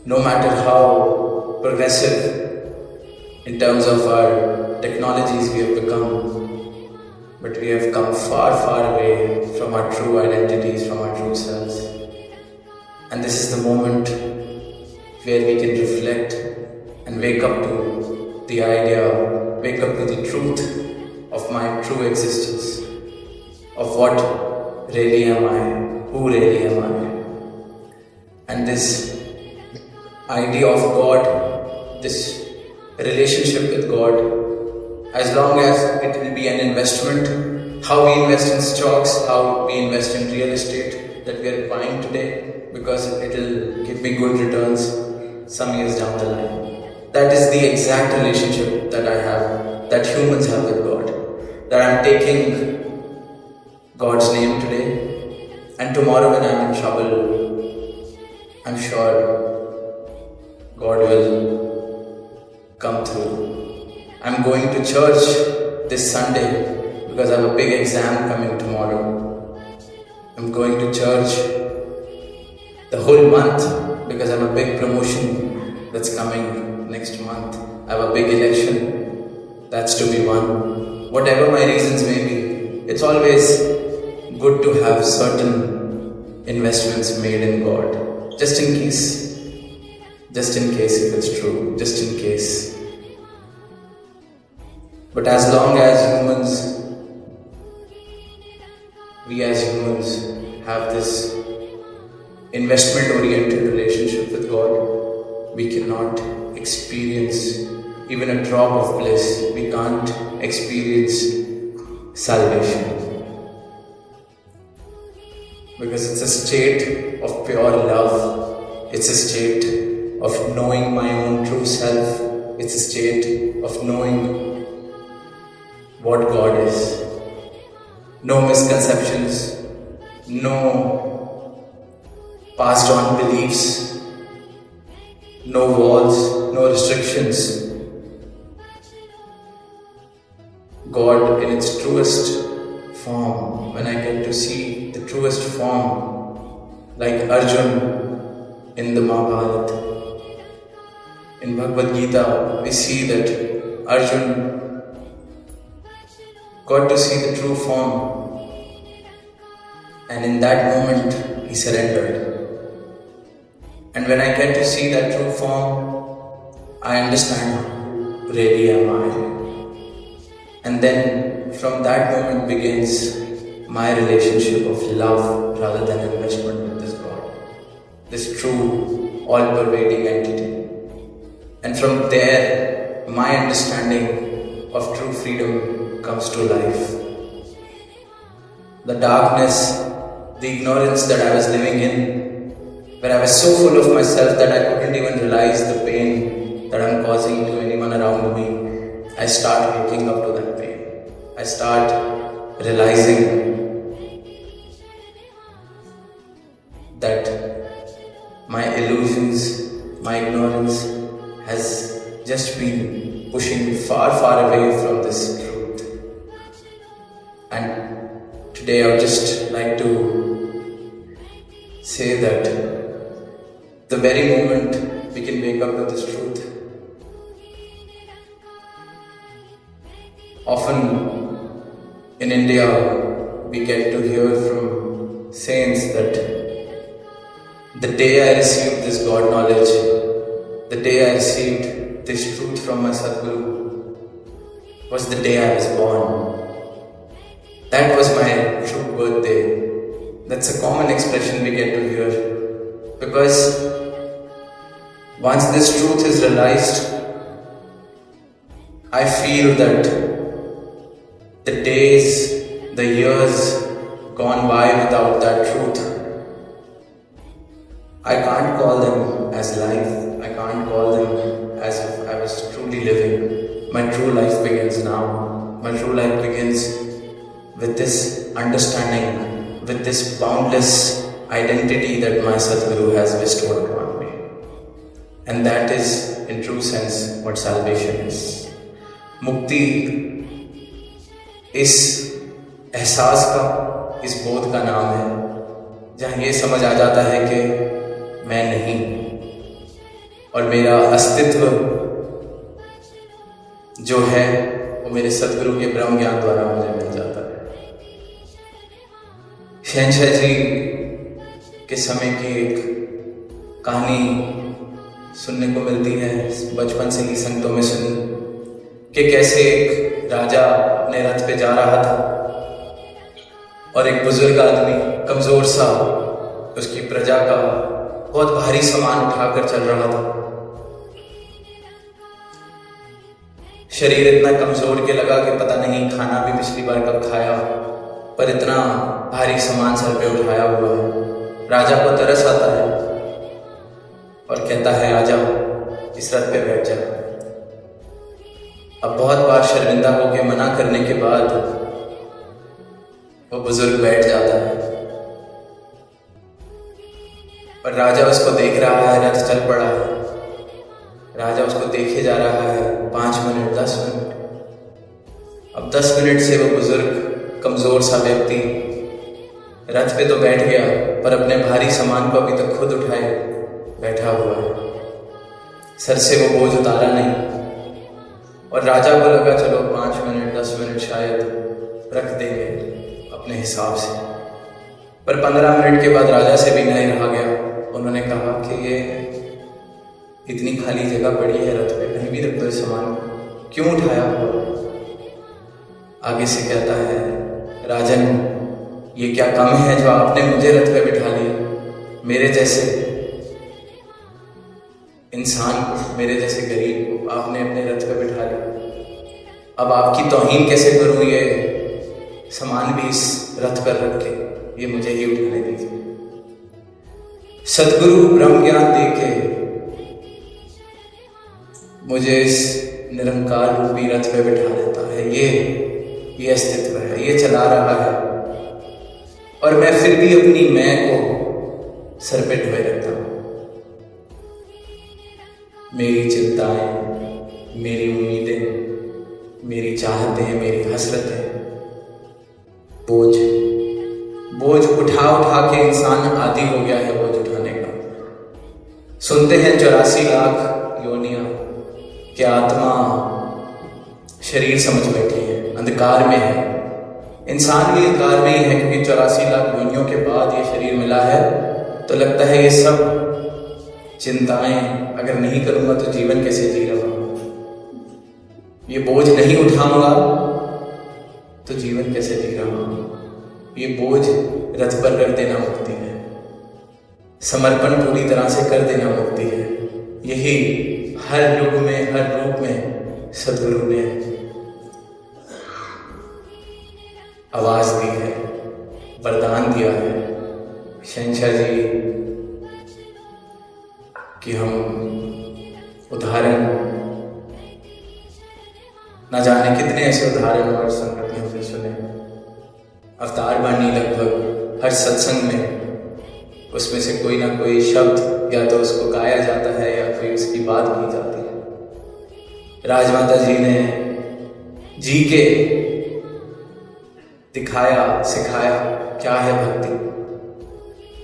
no matter how progressive in terms of our technologies we have become, but we have come far, far away from our true identities, from our true selves. And this is the moment where we can reflect and wake up to the idea, wake up to the truth of my true existence, of what really am I, who really am I. And this idea of God, this relationship with God, as long as it will be an investment, how we invest in stocks, how we invest in real estate that we are buying today, because it will give me good returns some years down the line. That is the exact relationship that I have, that humans have with God. That I am taking God's name today, and tomorrow when I am in trouble, I'm sure God will come through. I'm going to church this Sunday because I have a big exam coming tomorrow. I'm going to church the whole month because I have a big promotion that's coming next month. I have a big election that's to be won. Whatever my reasons may be, it's always good to have certain investments made in God, just in case if it's true, just in case. But as long as we as humans have this investment-oriented relationship with God, we cannot experience even a drop of bliss. We can't experience salvation. Because it's a state of pure love. It's a state of knowing my own true self. It's a state of knowing what God is. No misconceptions, no passed on beliefs, no walls, no restrictions. God in its truest form, when I get to see the truest form, like Arjun in the Mahabharata. In Bhagavad Gita, we see that Arjun got to see the true form, and in that moment he surrendered. And when I get to see that true form, I understand who really am I. And then from that moment begins my relationship of love rather than investment with this God, this true, all-pervading entity. And from there, my understanding of true freedom comes to life. The darkness, the ignorance that I was living in, where I was so full of myself that I couldn't even realize the pain that I'm causing to anyone around me, I start waking up to that pain. I start realizing that my illusions, my ignorance has just been pushing me far, far away from this truth. And today I would just like to say that the very moment we can wake up to this truth. Often in India, we get to hear from saints that the day I received this God knowledge, the day I received this truth from my Sadguru, was the day I was born. That was my true birthday. That's a common expression we get to hear. Because once this truth is realized, I feel that the days, the years gone by without that truth, I can't call them as life. I can't call them as if I was truly living. My true life begins now. My true life begins with this understanding, with this boundless identity that my Sadguru has bestowed upon me. And that is, in true sense, what salvation is. मुक्ति इस एहसास का, इस बोध का नाम है, जहाँ ये समझ आ जाता है कि मैं नहीं और मेरा अस्तित्व जो है वो मेरे सद्गुरु के ब्रह्म ज्ञान द्वारा मुझे मिल जाता है। शहंशाह जी के समय की एक कहानी सुनने को मिलती है, बचपन से ही संतों में सुनी, कि कैसे एक राजा अपने रथ पे जा रहा था और एक बुजुर्ग आदमी कमजोर सा उसकी प्रजा का बहुत भारी सामान उठाकर चल रहा था। शरीर इतना कमजोर के लगा कि पता नहीं खाना भी पिछली बार कब खाया, पर इतना भारी सामान सर पे उठाया हुआ है। राजा को तरस आता है और कहता है, आजा इस रथ पे बैठ जा। अब बहुत बार शर्मिंदा होकर मना करने के बाद वो बुजुर्ग बैठ जाता है और राजा उसको देख रहा है। रथ चल पड़ा है, राजा उसको देखे जा रहा है। 5 मिनट, 10 मिनट। अब 10 मिनट से वो बुजुर्ग कमजोर सा व्यक्ति रथ पे तो बैठ गया, पर अपने भारी सामान को अभी तक खुद उठाए बैठा हुआ है। सर से वो बोझ उतारा नहीं और राजा को लगा चलो 5 मिनट, 10 मिनट शायद रख देंगे अपने हिसाब से। पर 15 मिनट के बाद राजा से भी नहीं रहा गया। उन्होंने कहा कि ये इतनी खाली जगह पड़ी है रथ पे, कहीं भी रख दो इस सामान को, क्यों उठाया हुआ? आगे से कहता है, राजन ये क्या कम है जो आपने मुझे रथ पे बिठा लिया? मेरे जैसे इंसान को, मेरे जैसे गरीब को आपने अपने रथ पे बिठा लिया। अब आपकी तौहीन कैसे करूं? ये सामान भी इस रथ पर रख के ये मुझे ही उठाने दीजिए। सद्गुरु ब्रह्म ज्ञान देके मुझे इस निरंकार रूपी रथ पे बिठा देता है। ये अस्तित्व है, ये चला रहा है और मैं फिर भी अपनी मैं को सर पे ढोए रखता हूं। मेरी चिंताएं, मेरी उम्मीदें, मेरी चाहतें, मेरी हसरतें, बोझ उठा उठा के इंसान आदी हो गया है बोझ उठाने का। सुनते हैं 84 लाख योनियां कि आत्मा शरीर समझ बैठी है, अंधकार में है। इंसान भी अंधकार में ही है, क्योंकि 84 लाख योनियों के बाद ये शरीर मिला है। तो लगता है ये सब चिंताएं अगर नहीं करूंगा तो जीवन कैसे जी रहा हूं, ये बोझ नहीं उठाऊंगा तो जीवन कैसे जी रहा हूं। ये बोझ रथ पर रख देना मुक्ति है, समर्पण पूरी तरह से कर देना मुक्ति है। यही हर युग में, हर रूप में सद्गुरु ने आवाज दी है, वरदान दिया है। शहंशाह जी कि हम उदाहरण ना जाने कितने ऐसे उदाहरण और संगति हमने सुने। अवतार बानी लगभग हर सत्संग में उसमें से कोई ना कोई शब्द या तो उसको गाया जाता है या कोई उसकी बात की जाती है। राजमाता जी ने जी के दिखाया, सिखाया क्या है भक्ति।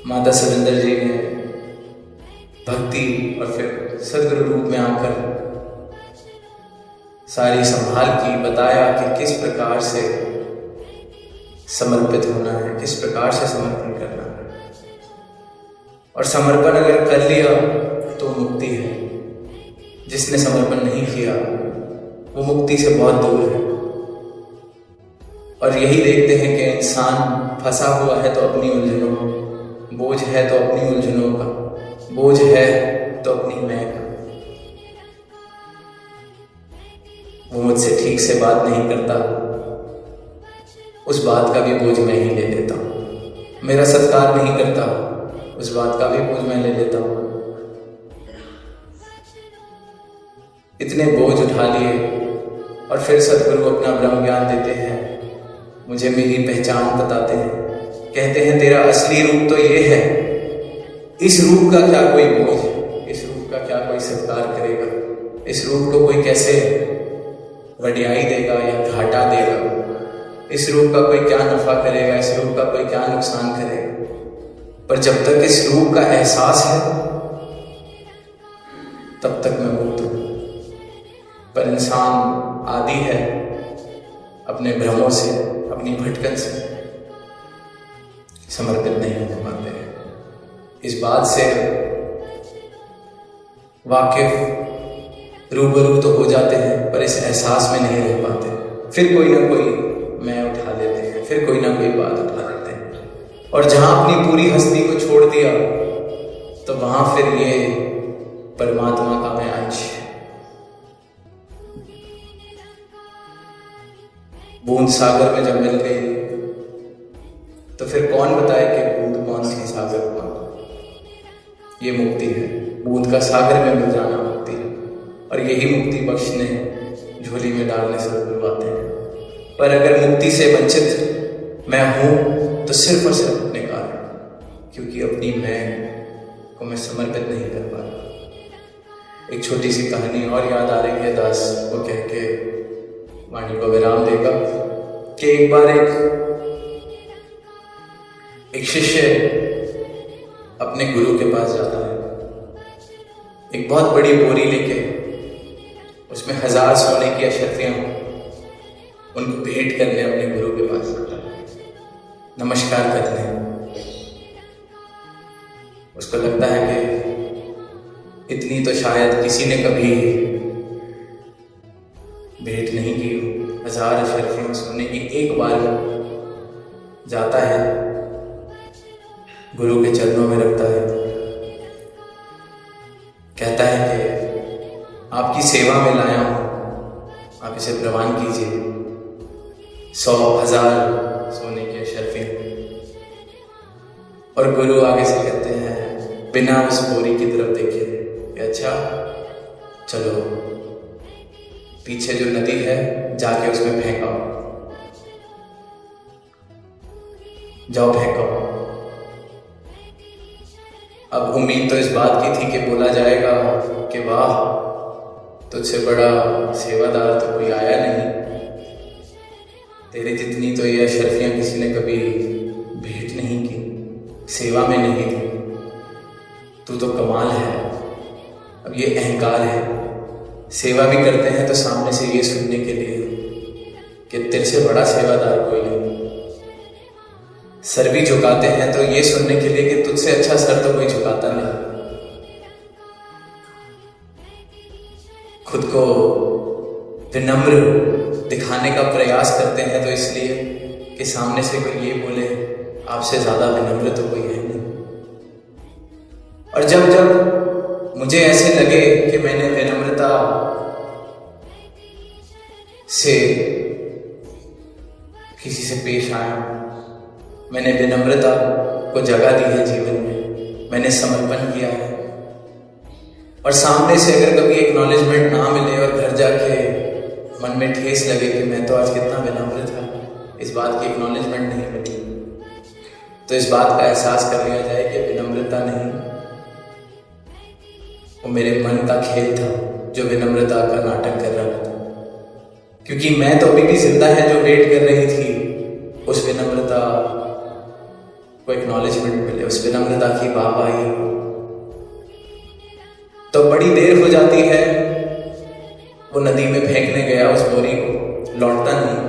माता सुरेंद्र जी ने भक्ति और फिर सदगुरु रूप में आकर सारी संभाल की, बताया कि किस प्रकार से समर्पित होना है, किस प्रकार से समर्पण करना है। और समर्पण अगर कर लिया तो मुक्ति है, जिसने समर्पण नहीं किया वो मुक्ति से बहुत दूर है। और यही देखते हैं कि इंसान फंसा हुआ है तो अपनी उलझनों में, बोझ है तो अपनी उलझनों का, बोझ है तो अपनी मैं का। वो मुझसे ठीक से बात नहीं करता, उस बात का भी बोझ मैं ही ले लेता हूं। मेरा सत्कार नहीं करता, उस बात का भी बोझ मैं ले लेता हूं। इतने बोझ उठा लिए और फिर सदगुरु अपना ब्रह्म ज्ञान देते हैं, मुझे मेरी पहचान बताते हैं, कहते हैं तेरा असली रूप तो ये है, इस रूप का क्या कोई बोझ, इस रूप का क्या कोई सत्कार करेगा, इस रूप को कोई कैसे वडियाई देगा या घाटा देगा, इस रूप का कोई क्या नफा करेगा, इस रूप का कोई क्या नुकसान करेगा। पर जब तक इस रूप का एहसास है तब तक मैं मुक्त हूं। पर इंसान आदी है अपने भ्रमों से, अपनी भटकन से समर्पित नहीं हो पाते हैं। इस बात से वाकिफ रूबरू तो हो जाते हैं पर इस एहसास में नहीं रह पाते। फिर कोई ना कोई मैं उठा लेते हैं, फिर कोई ना कोई बात उठा लेते हैं। और जहां अपनी पूरी हस्ती को छोड़ दिया तो वहां फिर ये परमात्मा का मैं अंश, बूंद सागर में जब मिल गई तो फिर कौन बताए कि बूंद कौन सी सागर कौन। ये मुक्ति है, बूंद का सागर में मिल जाना मुक्ति है। और यही मुक्ति बख्शने, झोली में डालने से बुलवाते हैं। पर अगर मुक्ति से वंचित मैं हूं तो सिर्फ और सिर्फ अपने कारण, क्योंकि अपनी मैं को मैं समर्पित नहीं कर पा रहा। एक छोटी सी कहानी और याद आ रही है, दास वो कह के वाणी को विराम देगा कि एक बार एक शिष्य अपने गुरु के पास जाता है, एक बहुत बड़ी बोरी लेके, उसमें 1000 सोने की अशर्फियां उनको भेंट करने अपने गुरु के पास जाता है, नमस्कार करने। उसको लगता है कि इतनी तो शायद किसी ने कभी भेंट नहीं की हो। 1000 अशर्फियां सोने की एक बार जाता है, गुरु के चरणों में रखता है, कहता है कि आपकी सेवा में लाया हूं, आप इसे प्रवान कीजिए। 100,000 सोने की अशर्फियां। और गुरु आगे से कहते हैं बिना उस बोरी की तरफ देखे कि अच्छा चलो पीछे जो नदी है जाके उसमें फेंकाओ, जाओ फेंकाओ। अब उम्मीद तो इस बात की थी कि बोला जाएगा कि वाह तुझसे बड़ा सेवादार तो कोई आया नहीं, तेरी जितनी तो ये अशर्फियां किसी ने कभी भेंट नहीं की, सेवा में नहीं दी, तू तो कमाल है। अब ये अहंकार है, सेवा भी करते हैं तो सामने से ये सुनने के लिए कि तेरे से बड़ा सेवादार कोई नहीं, सर भी झुकाते हैं तो ये सुनने के लिए कि तुझसे अच्छा सर तो कोई झुकाता नहीं। खुद को विनम्र दिखाने का प्रयास करते हैं तो इसलिए कि सामने से कोई ये बोले आपसे ज्यादा विनम्र तो कोई है नहीं। और जब जब मुझे ऐसे लगे कि मैंने विनम्रता से किसी से पेश आया, मैंने विनम्रता को जगह दी है जीवन में, मैंने समर्पण किया है, और सामने से अगर कभी एक्नॉलेजमेंट ना मिले और घर जाके मन में ठेस लगे कि मैं तो आज कितना विनम्र था, इस बात की एक्नॉलेजमेंट नहीं मिली, तो इस बात का एहसास कर लिया जाए कि विनम्रता नहीं, वो मेरे मन का खेल था जो विनम्रता का नाटक कर रहा था। क्योंकि मैं तो अभी भी जिंदा है जो वेट कर रही थी उस विनम्रता को एक्नॉलेजमेंट मिले, उस विनम्रता की वाहवाही, तो बड़ी देर हो जाती है, वो नदी में फेंकने गया उस बोरी को, लौटता नहीं।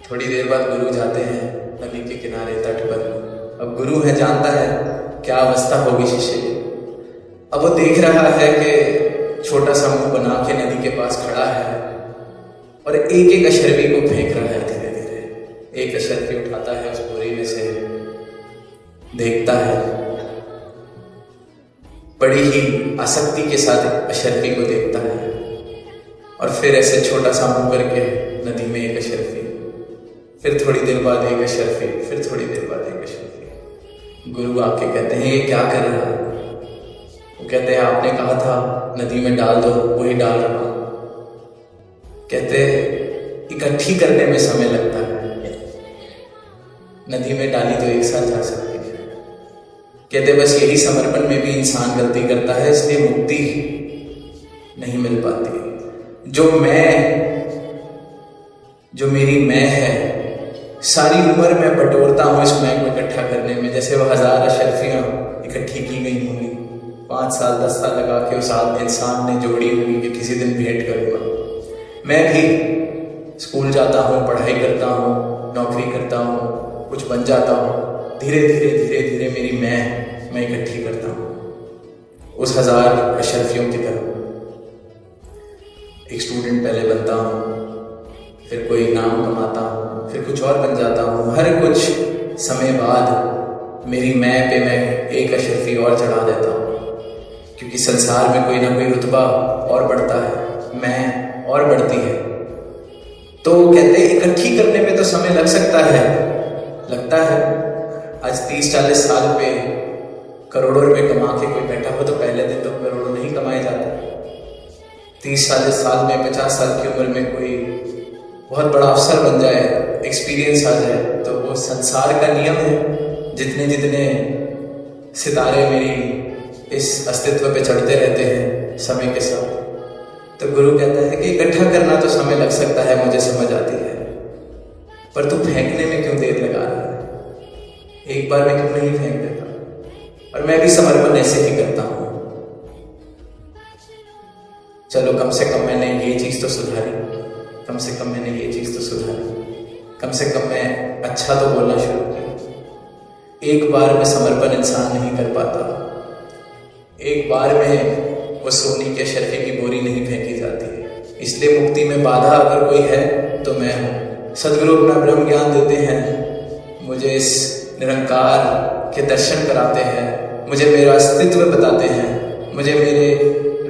थोड़ी देर बाद गुरु जाते हैं नदी के किनारे तट पर। अब गुरु है, जानता है क्या अवस्था होगी शिष्य की। अब वो देख रहा है कि छोटा सा मुंह बना के नदी के पास खड़ा है और एक एक अशर्फी को फेंक रहा है धीरे धीरे। एक अशर्फी उठाता है उस बोरी में से, देखता है, बड़ी ही आसक्ति के साथ अशर्फी को देखता है और फिर ऐसे छोटा सा मुंह करके नदी में एक अशर्फी, फिर थोड़ी देर बाद एक अशर्फी, फिर थोड़ी देर बाद एक अशर्फी। गुरु आके कहते हैं ये क्या कर रहा है? वो कहते हैं आपने कहा था नदी में डाल दो, वही डाल रहा हूं। कहते इकट्ठी करने में समय लगता है, नदी में डाली तो एक साथ जा सकती है। कहते बस यही समर्पण में भी इंसान गलती करता है, इसलिए मुक्ति नहीं मिल पाती। जो मेरी मैं है, सारी उम्र मैं बटोरता हूँ इस मैं को इकट्ठा करने में। जैसे वो 1000 अशर्फियाँ इकट्ठी की गई होंगी, 5 साल 10 साल लगा के उस इंसान ने जोड़ी होगी कि किसी दिन भेंट करूँगा। मैं भी स्कूल जाता हूँ, पढ़ाई करता हूँ, नौकरी करता हूँ, कुछ बन जाता हूँ, धीरे धीरे मेरी मैं इकट्ठी करता हूँ उस 1000 अशर्फियों की तरह। एक स्टूडेंट पहले बनता हूँ, फिर कोई नाम कमाता हूँ, फिर कुछ और बन जाता हूँ। हर कुछ समय बाद मेरी मैं पे मैं एक अशर्फी और चढ़ा देता हूँ, क्योंकि संसार में कोई ना कोई रुतबा और बढ़ता है, मैं और बढ़ती है। तो कहते हैं इकट्ठी करने में तो समय लग सकता है, लगता है। आज 30-40 साल पे करोड़ों रुपए कमा के कोई बैठा हो तो पहले दिन तो करोड़ों नहीं कमाए जाते। 30-40 साल में, 50 साल की उम्र में कोई बहुत बड़ा अफसर बन जाए, एक्सपीरियंस आ जाए, तो वो संसार का नियम है। जितने जितने सितारे मेरी इस अस्तित्व पे चढ़ते रहते हैं समय के साथ। तो गुरु कहता है कि इकट्ठा करना तो समय लग सकता है, मुझे समझ आती है, पर तू फेंकने में क्यों देर लगा रहा है? एक बार में क्यों नहीं फेंक देता? और मैं भी समर्पण ऐसे ही करता हूं। चलो कम से कम मैंने ये चीज तो सुधारी, कम से कम मैंने ये चीज तो सुधारी, कम से कम मैं अच्छा तो बोलना शुरू किया। एक बार में समर्पण इंसान नहीं कर पाता, एक बार में वो सोने के अशर्फी की बोरी नहीं फेंकी जाती। इसलिए मुक्ति में बाधा अगर कोई है तो मैं हूँ। सदगुरु अपना ब्रह्म ज्ञान देते हैं, मुझे इस निरंकार के दर्शन कराते हैं, मुझे मेरा अस्तित्व बताते हैं, मुझे मेरे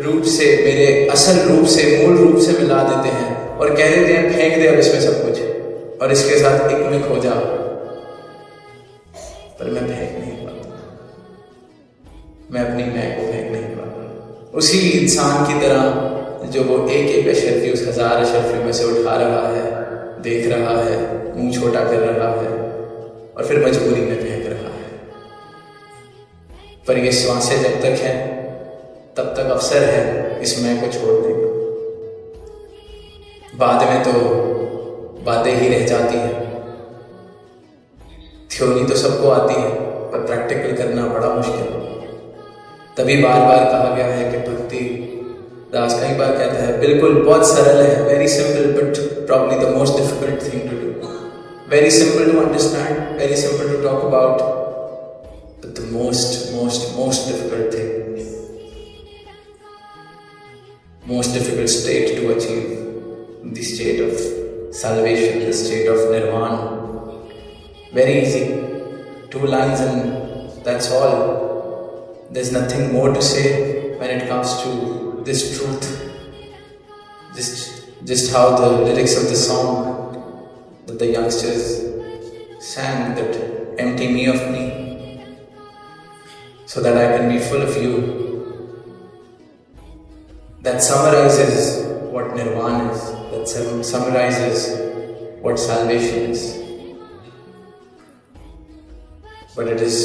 रूप से, मेरे असल रूप से, मूल रूप से मिला देते हैं और कह देते हैं फेंक दे अब इसमें सब कुछ और इसके साथ एक में खो जा। पर मैं फेंक नहीं पाता, मैं अपनी मैं को फेंक नहीं पाता। उसी इंसान की तरह जो वो एक एक अशर्फी उस 1000 अशर्फी में से उठा रहा है, देख रहा है, मुंह छोटा कर रहा है और फिर मजबूरी में फेंक रहा है। पर ये श्वासें जब तक हैं तब तक अवसर है इस मैं को छोड़ने का। बाद में तो बातें ही रह जाती हैं। थ्योरी तो सबको आती है पर प्रैक्टिकल करना बड़ा मुश्किल है। तभी बार बार कहा गया है कि भक्ति दास कई बार कहता है बिल्कुल बहुत सरल है, very simple but probably the most difficult thing to do. Very simple to understand, very simple to talk about, but the most difficult thing, most difficult state to achieve, the state of salvation, the state of nirvana. Very easy, 2 lines and that's all. There's nothing more to say when it comes to this truth. Just how the lyrics of the song that the youngsters sang, that empty me of me so that I can be full of you. That summarizes what nirvana is, that summarizes what salvation is. But it is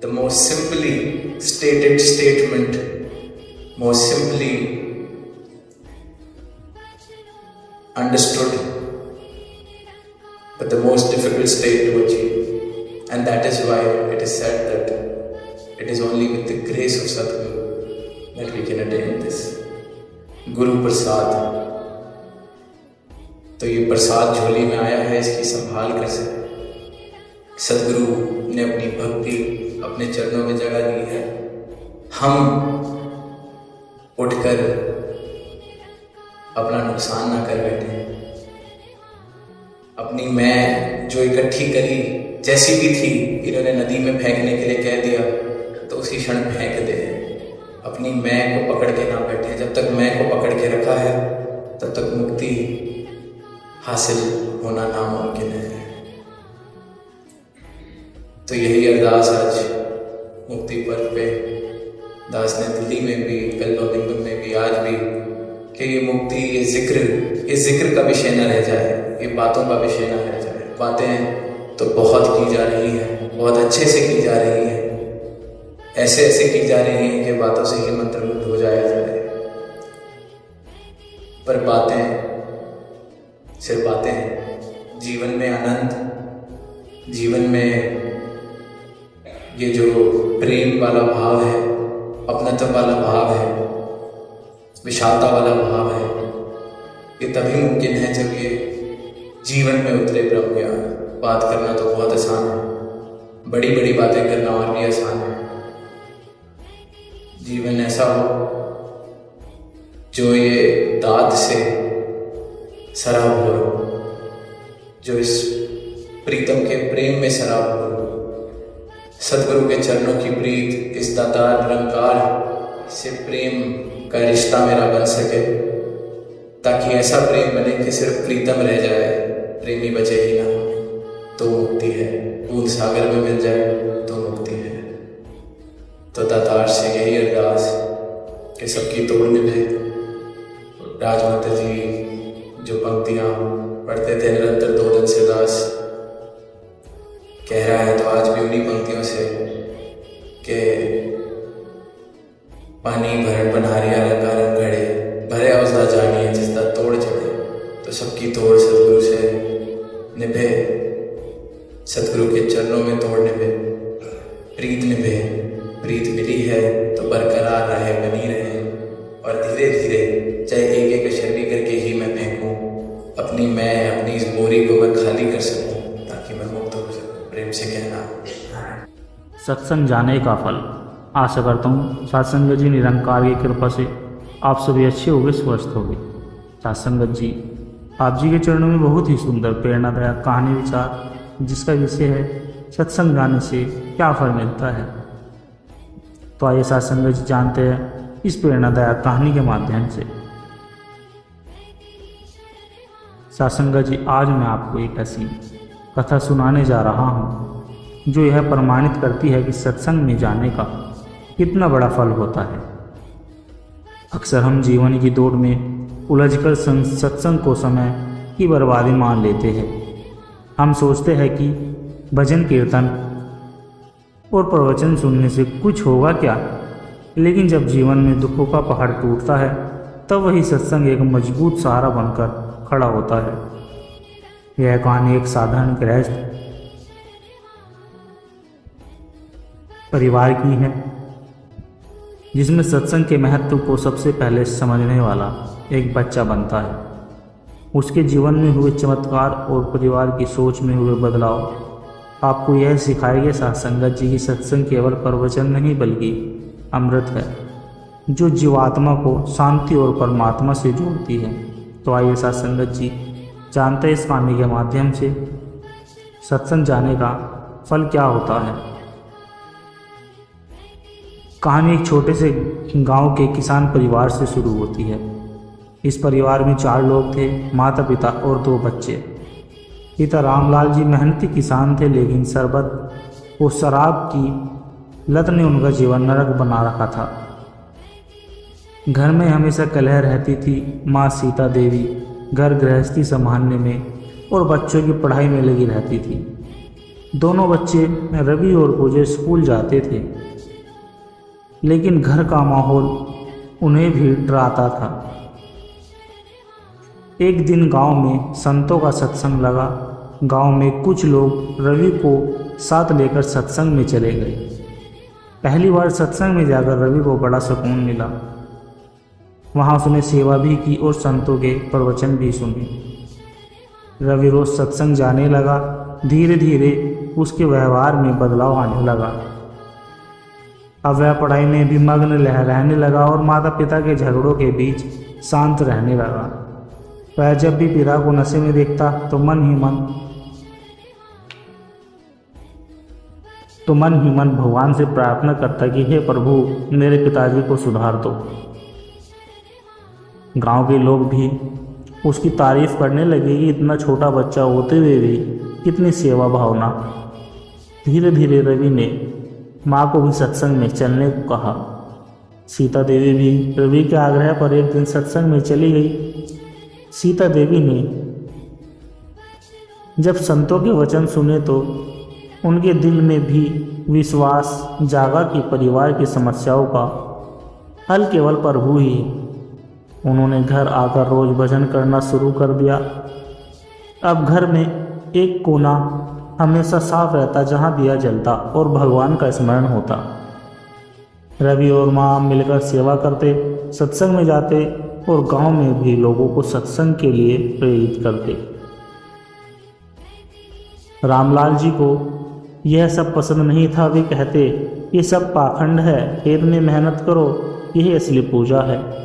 the most simply stated statement, most simply understood, but the most difficult state to achieve. And that is why it is said that it is only with the grace of Sadguru that we can attain this. Guru Prasad, तो ये प्रसाद झोली में आया है, इसकी संभाल कर से सदगुरु ने अपनी भक्ति अपने चरणों में जगह दी है। हम उठकर अपना नुकसान ना कर बैठे, अपनी मैं जो इकट्ठी करी जैसी भी थी, इन्होंने नदी में फेंकने के लिए कह दिया तो उसी क्षण फेंक दे। अपनी मैं को पकड़ के ना बैठे, जब तक मैं को पकड़ के रखा है तब तक मुक्ति हासिल होना नामुमकिन है। तो यही अरदास आज मुक्ति पर्व पे दास ने दिल्ली में भी, कल्लोलिंगम में भी, आज भी, कि ये मुक्ति, ये जिक्र का विषय न रह जाए, ये बातों का विषय न रह जाए। बातें तो बहुत की जा रही हैं, बहुत अच्छे से की जा रही हैं, ऐसे ऐसे की जा रही हैं कि बातों से ही मंत्रमुग्ध हो जाया जाए, पर बातें सिर्फ बातें हैं। जीवन में आनंद, जीवन में ये जो प्रेम वाला भाव है, अपनत्व वाला भाव है, विशालता वाला भाव है, ये तभी मुमकिन है जब ये जीवन में उतरे ब्रह्म ज्ञान। बात करना तो बहुत आसान है, बड़ी बड़ी बातें करना और भी आसान है। जीवन ऐसा हो जो ये दात से सराबोर हो, जो इस प्रीतम के प्रेम में सराबोर हो। सदगुरु के चरणों की प्रीत, इस दातार निरंकार से प्रेम का रिश्ता मेरा बन सके, ताकि ऐसा प्रेम बने कि सिर्फ प्रीतम रह जाए, प्रेमी बचे ही ना, तो मुक्ति है। दूध सागर में मिल जाए तो मुक्ति है। तो दातार से यही अरदास कि सबकी तोड़ निभे। राजमाता जी जो पंक्तियाँ पढ़ते थे निरंतर 2 दिन से दास कह रहा है, तो आज भी उन्हीं पंक्तियों से कि पानी भरण बनहारिया रंगा रंग घड़े, भरे औसदा जानिए जिसदा तोड़ चढ़े। तो सबकी तोड़ सदगुरु से निभे, सदगुरु के चरणों में तोड़ निभे, प्रीत निभे। प्रीत मिली है तो बरकरार रहे, बनी रहे, और धीरे धीरे चाहे एक एक अक्षर भी करके ही मैं फेंकूं, अपनी मैं, अपनी इस बोरी को मैं खाली कर सकूं, ताकि मैं मुक्त हो सकूं। प्रेम से कहना। सत्संग जाने का फल। आशा करता हूँ सत्संग जी निरंकार की कृपा से आप सभी अच्छे होंगे, स्वस्थ होंगे। सत्संगत जी, आप जी के चरणों में बहुत ही सुंदर प्रेरणादायक कहानी विचार, जिसका विषय है सत्संग जाने से क्या फल मिलता है। तो आइए सत्संगत जी जानते हैं इस प्रेरणादायक कहानी के माध्यम से। सत्संगत जी, आज मैं आपको एक ऐसी कथा सुनाने जा रहा हूँ जो यह प्रमाणित करती है कि सत्संग में जाने का कितना बड़ा फल होता है। अक्सर हम जीवन की दौड़ में उलझकर सत्संग को समय की बर्बादी मान लेते हैं। हम सोचते हैं कि भजन कीर्तन और प्रवचन सुनने से कुछ होगा क्या, लेकिन जब जीवन में दुखों का पहाड़ टूटता है तब वही सत्संग एक मजबूत सहारा बनकर खड़ा होता है। यह कहानी एक साधारण गृहस्थ परिवार की है, जिसमें सत्संग के महत्व को सबसे पहले समझने वाला एक बच्चा बनता है। उसके जीवन में हुए चमत्कार और परिवार की सोच में हुए बदलाव आपको यह सिखाएंगे सत्संगत जी की सत्संग केवल प्रवचन नहीं बल्कि अमृत है, जो जीवात्मा को शांति और परमात्मा से जोड़ती है। तो आइए सत्संगत जी जानते हैं इस कहानी के माध्यम से सत्संग जाने का फल क्या होता है। कहानी एक छोटे से गांव के किसान परिवार से शुरू होती है। इस परिवार में 4 लोग थे, माता पिता और 2 बच्चे। पिता रामलाल जी मेहनती किसान थे, लेकिन शरबत और शराब की लत ने उनका जीवन नरक बना रखा था। घर में हमेशा कलह रहती थी। माँ सीता देवी घर गृहस्थी संभालने में और बच्चों की पढ़ाई में लगी रहती थी। दोनों बच्चे रवि और पूजे स्कूल जाते थे, लेकिन घर का माहौल उन्हें भी डराता था। एक दिन गांव में संतों का सत्संग लगा। गांव में कुछ लोग रवि को साथ लेकर सत्संग में चले गए। पहली बार सत्संग में जाकर रवि को बड़ा सुकून मिला। वहाँ उसने सेवा भी की और संतों के प्रवचन भी सुने। रवि रोज सत्संग जाने लगा। धीरे धीरे उसके व्यवहार में बदलाव आने लगा। अब वह पढ़ाई में भी मग्न रहने लगा और माता पिता के झगड़ों के बीच शांत रहने लगा। वह जब भी पिता को नशे में देखता तो मन ही मन भगवान से प्रार्थना करता कि हे प्रभु, मेरे पिताजी को सुधार दो। गांव के लोग भी उसकी तारीफ करने लगे कि इतना छोटा बच्चा होते हुए भी कितनी सेवा भावना। धीरे धीरे रवि ने माँ को भी सत्संग में चलने को कहा। सीता देवी भी रवि के आग्रह पर एक दिन सत्संग में चली गई। सीता देवी ने जब संतों के वचन सुने तो उनके दिल में भी विश्वास जागा कि परिवार की समस्याओं का हल केवल प्रभु ही है। उन्होंने घर आकर रोज भजन करना शुरू कर दिया। अब घर में एक कोना हमेशा साफ रहता जहां दिया जलता और भगवान का स्मरण होता। रवि और माँ मिलकर सेवा करते, सत्संग में जाते और गांव में भी लोगों को सत्संग के लिए प्रेरित करते। रामलाल जी को यह सब पसंद नहीं था। वे कहते, ये सब पाखंड है, खेत में मेहनत करो, यही असली पूजा है।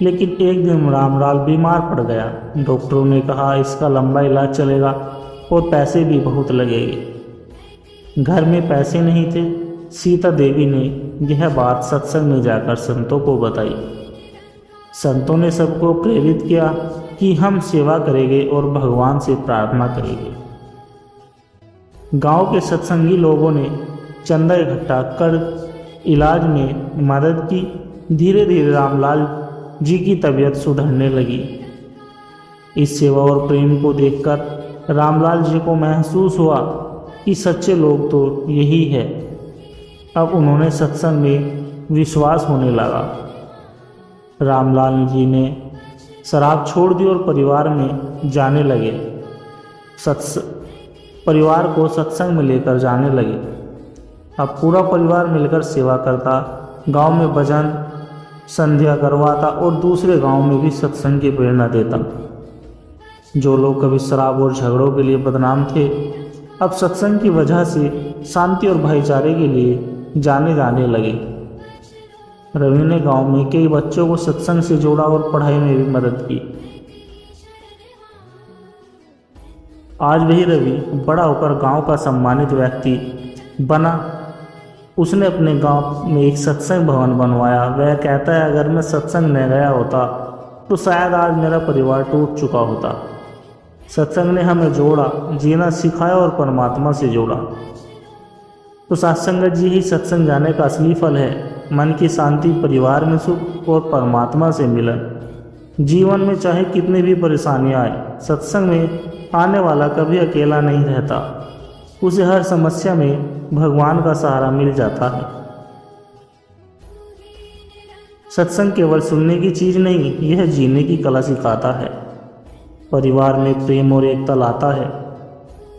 लेकिन एक दिन रामलाल बीमार पड़ गया। डॉक्टरों ने कहा इसका लंबा इलाज चलेगा और पैसे भी बहुत लगेंगे। घर में पैसे नहीं थे। सीता देवी ने यह बात सत्संग में जाकर संतों को बताई। संतों ने सबको प्रेरित किया कि हम सेवा करेंगे और भगवान से प्रार्थना करेंगे। गांव के सत्संगी लोगों ने चंदा इकट्ठा कर इलाज में मदद की। धीरे धीरे रामलाल जी की तबीयत सुधरने लगी। इस सेवा और प्रेम को देखकर रामलाल जी को महसूस हुआ कि सच्चे लोग तो यही है। अब उन्होंने सत्संग में विश्वास होने लगा। रामलाल जी ने शराब छोड़ दी और परिवार में जाने लगे। परिवार को सत्संग में लेकर जाने लगे। अब पूरा परिवार मिलकर सेवा करता, गांव में भजन संध्या करवाता और दूसरे गांव में भी सत्संग की प्रेरणा देता। जो लोग कभी शराब और झगड़ों के लिए बदनाम थे, अब सत्संग की वजह से शांति और भाईचारे के लिए जाने लगे। रवि ने गांव में कई बच्चों को सत्संग से जोड़ा और पढ़ाई में भी मदद की। आज वही रवि बड़ा होकर गांव का सम्मानित व्यक्ति बना। उसने अपने गांव में एक सत्संग भवन बनवाया। वह कहता है अगर मैं सत्संग न गया होता तो शायद आज मेरा परिवार टूट चुका होता। सत्संग ने हमें जोड़ा, जीना सिखाया और परमात्मा से जोड़ा। तो सत्संगत जी ही सत्संग जाने का असली फल है। मन की शांति, परिवार में सुख और परमात्मा से मिलन। जीवन में चाहे कितनी भी परेशानियां आए, सत्संग में आने वाला कभी अकेला नहीं रहता। उसे हर समस्या में भगवान का सहारा मिल जाता है। सत्संग केवल सुनने की चीज नहीं, यह जीने की कला सिखाता है। परिवार में प्रेम और एकता लाता है।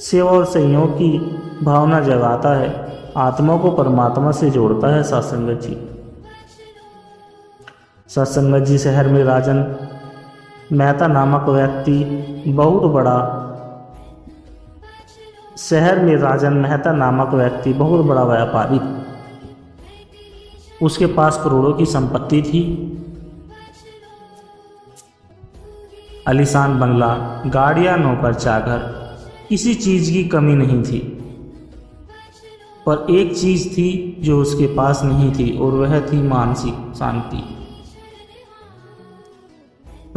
सेवा और सहयोग की भावना जगाता है। आत्मा को परमात्मा से जोड़ता है। सत्संगत जी शहर में राजन मेहता नामक व्यक्ति बहुत बड़ा व्यापारी। उसके पास करोड़ों की संपत्ति थी। आलीशान बंगला, गाड़ियां, नौकर चाकर, किसी चीज की कमी नहीं थी। पर एक चीज थी जो उसके पास नहीं थी और वह थी मानसिक शांति।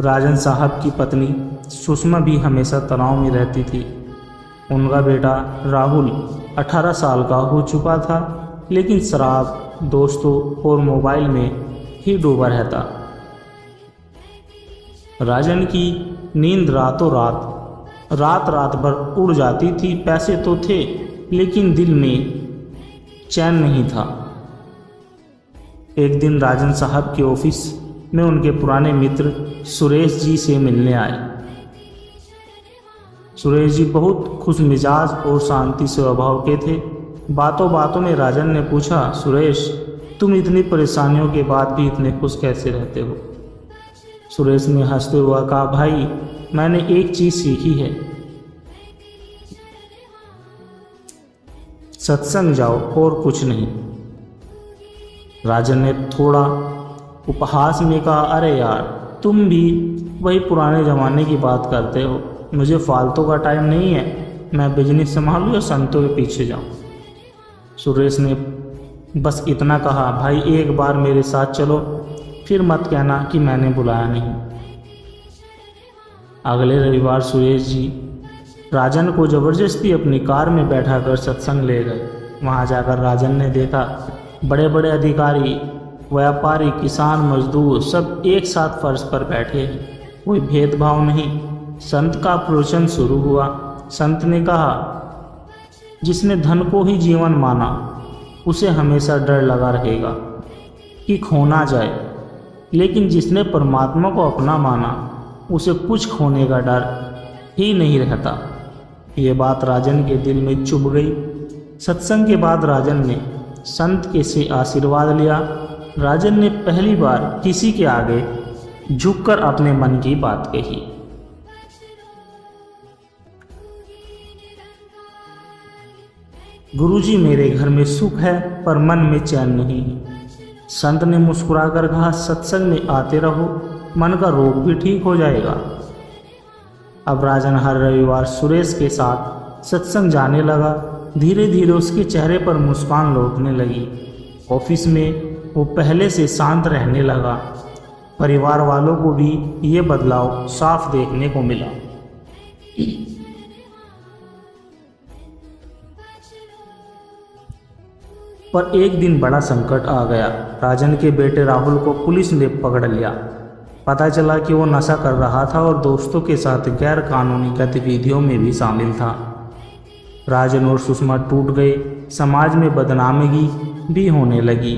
राजन साहब की पत्नी सुषमा भी हमेशा तनाव में रहती थी। उनका बेटा राहुल 18 साल का हो चुका था, लेकिन शराब, दोस्तों और मोबाइल में ही डूबा रहता। राजन की नींद रात भर उड़ जाती थी। पैसे तो थे लेकिन दिल में चैन नहीं था। एक दिन राजन साहब के ऑफिस में उनके पुराने मित्र सुरेश जी से मिलने आए। सुरेश जी बहुत खुश मिजाज और शांति स्वभाव के थे। बातों बातों में राजन ने पूछा, सुरेश, तुम इतनी परेशानियों के बाद भी इतने खुश कैसे रहते हो? सुरेश ने हंसते हुआ कहा, भाई मैंने एक चीज सीखी है, सत्संग जाओ और कुछ नहीं। राजन ने थोड़ा उपहास में कहा, अरे यार, तुम भी वही पुराने ज़माने की बात करते हो, मुझे फालतू का टाइम नहीं है, मैं बिजनेस संभालूं या संतों के पीछे जाऊं। सुरेश ने बस इतना कहा, भाई एक बार मेरे साथ चलो, फिर मत कहना कि मैंने बुलाया नहीं। अगले रविवार सुरेश जी राजन को ज़बरदस्ती अपनी कार में बैठा कर सत्संग ले गए। वहाँ जाकर राजन ने देखा बड़े बड़े अधिकारी, व्यापारी, किसान, मजदूर सब एक साथ फर्श पर बैठे हैं, कोई भेदभाव नहीं। संत का प्रवचन शुरू हुआ। संत ने कहा, जिसने धन को ही जीवन माना उसे हमेशा डर लगा रहेगा कि खोना जाए, लेकिन जिसने परमात्मा को अपना माना उसे कुछ खोने का डर ही नहीं रहता। ये बात राजन के दिल में चुभ गई। सत्संग के बाद राजन ने संत के से आशीर्वाद लिया। राजन ने पहली बार किसी के आगे झुककर अपने मन की बात कही। गुरुजी, मेरे घर में सुख है पर मन में चैन नहीं है। संत ने मुस्कुराकर कहा, सत्संग में आते रहो, मन का रोग भी ठीक हो जाएगा। अब राजन हर रविवार सुरेश के साथ सत्संग जाने लगा। धीरे धीरे उसके चेहरे पर मुस्कान लौटने लगी। ऑफिस में वो पहले से शांत रहने लगा। परिवार वालों को भी ये बदलाव साफ देखने को मिला। पर एक दिन बड़ा संकट आ गया। राजन के बेटे राहुल को पुलिस ने पकड़ लिया। पता चला कि वो नशा कर रहा था और दोस्तों के साथ गैर कानूनी गतिविधियों में भी शामिल था। राजन और सुषमा टूट गए। समाज में बदनामी भी होने लगी।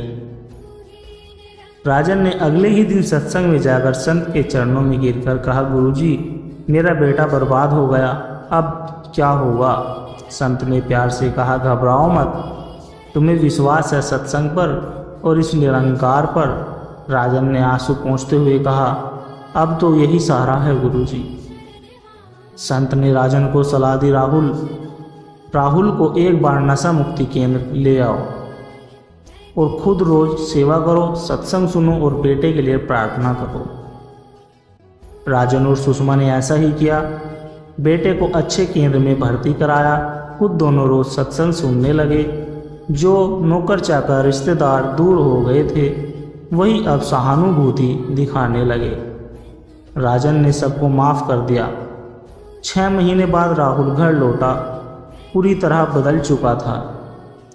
राजन ने अगले ही दिन सत्संग में जाकर संत के चरणों में गिरकर कहा, गुरुजी, मेरा बेटा बर्बाद हो गया, अब क्या होगा? संत ने प्यार से कहा, घबराओ मत, तुम्हें विश्वास है सत्संग पर और इस निरंकार पर। राजन ने आंसू पोंछते हुए कहा, अब तो यही सहारा है गुरुजी। संत ने राजन को सलाह दी, राहुल को एक बार नशा मुक्ति केंद्र ले आओ और खुद रोज सेवा करो, सत्संग सुनो और बेटे के लिए प्रार्थना करो। राजन और सुषमा ने ऐसा ही किया। बेटे को अच्छे केंद्र में भर्ती कराया। खुद दोनों रोज सत्संग सुनने लगे। जो नौकर चाकर रिश्तेदार दूर हो गए थे वही अब सहानुभूति दिखाने लगे। राजन ने सबको माफ़ कर दिया। 6 महीने बाद राहुल घर लौटा। पूरी तरह बदल चुका था।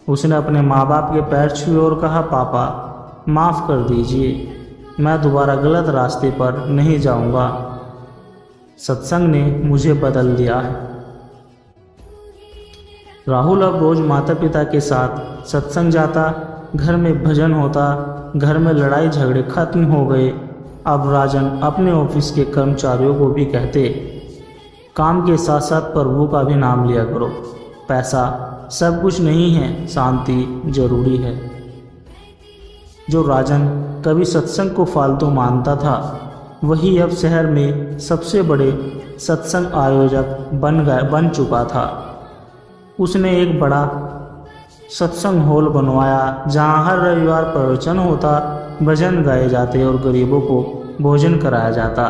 उसने अपने माँ बाप के पैर छुए और कहा, पापा माफ़ कर दीजिए, मैं दोबारा गलत रास्ते पर नहीं जाऊंगा। सत्संग ने मुझे बदल दिया है। राहुल अब रोज़ माता पिता के साथ सत्संग जाता, घर में भजन होता, घर में लड़ाई झगड़े खत्म हो गए। अब राजन अपने ऑफिस के कर्मचारियों को भी कहते, काम के साथ साथ प्रभु का भी नाम लिया करो। पैसा सब कुछ नहीं है, शांति जरूरी है। जो राजन कभी सत्संग को फालतू मानता था, वही अब शहर में सबसे बड़े सत्संग आयोजक बन चुका था। उसने एक बड़ा सत्संग हॉल बनवाया जहां हर रविवार प्रवचन होता, भजन गाए जाते और गरीबों को भोजन कराया जाता।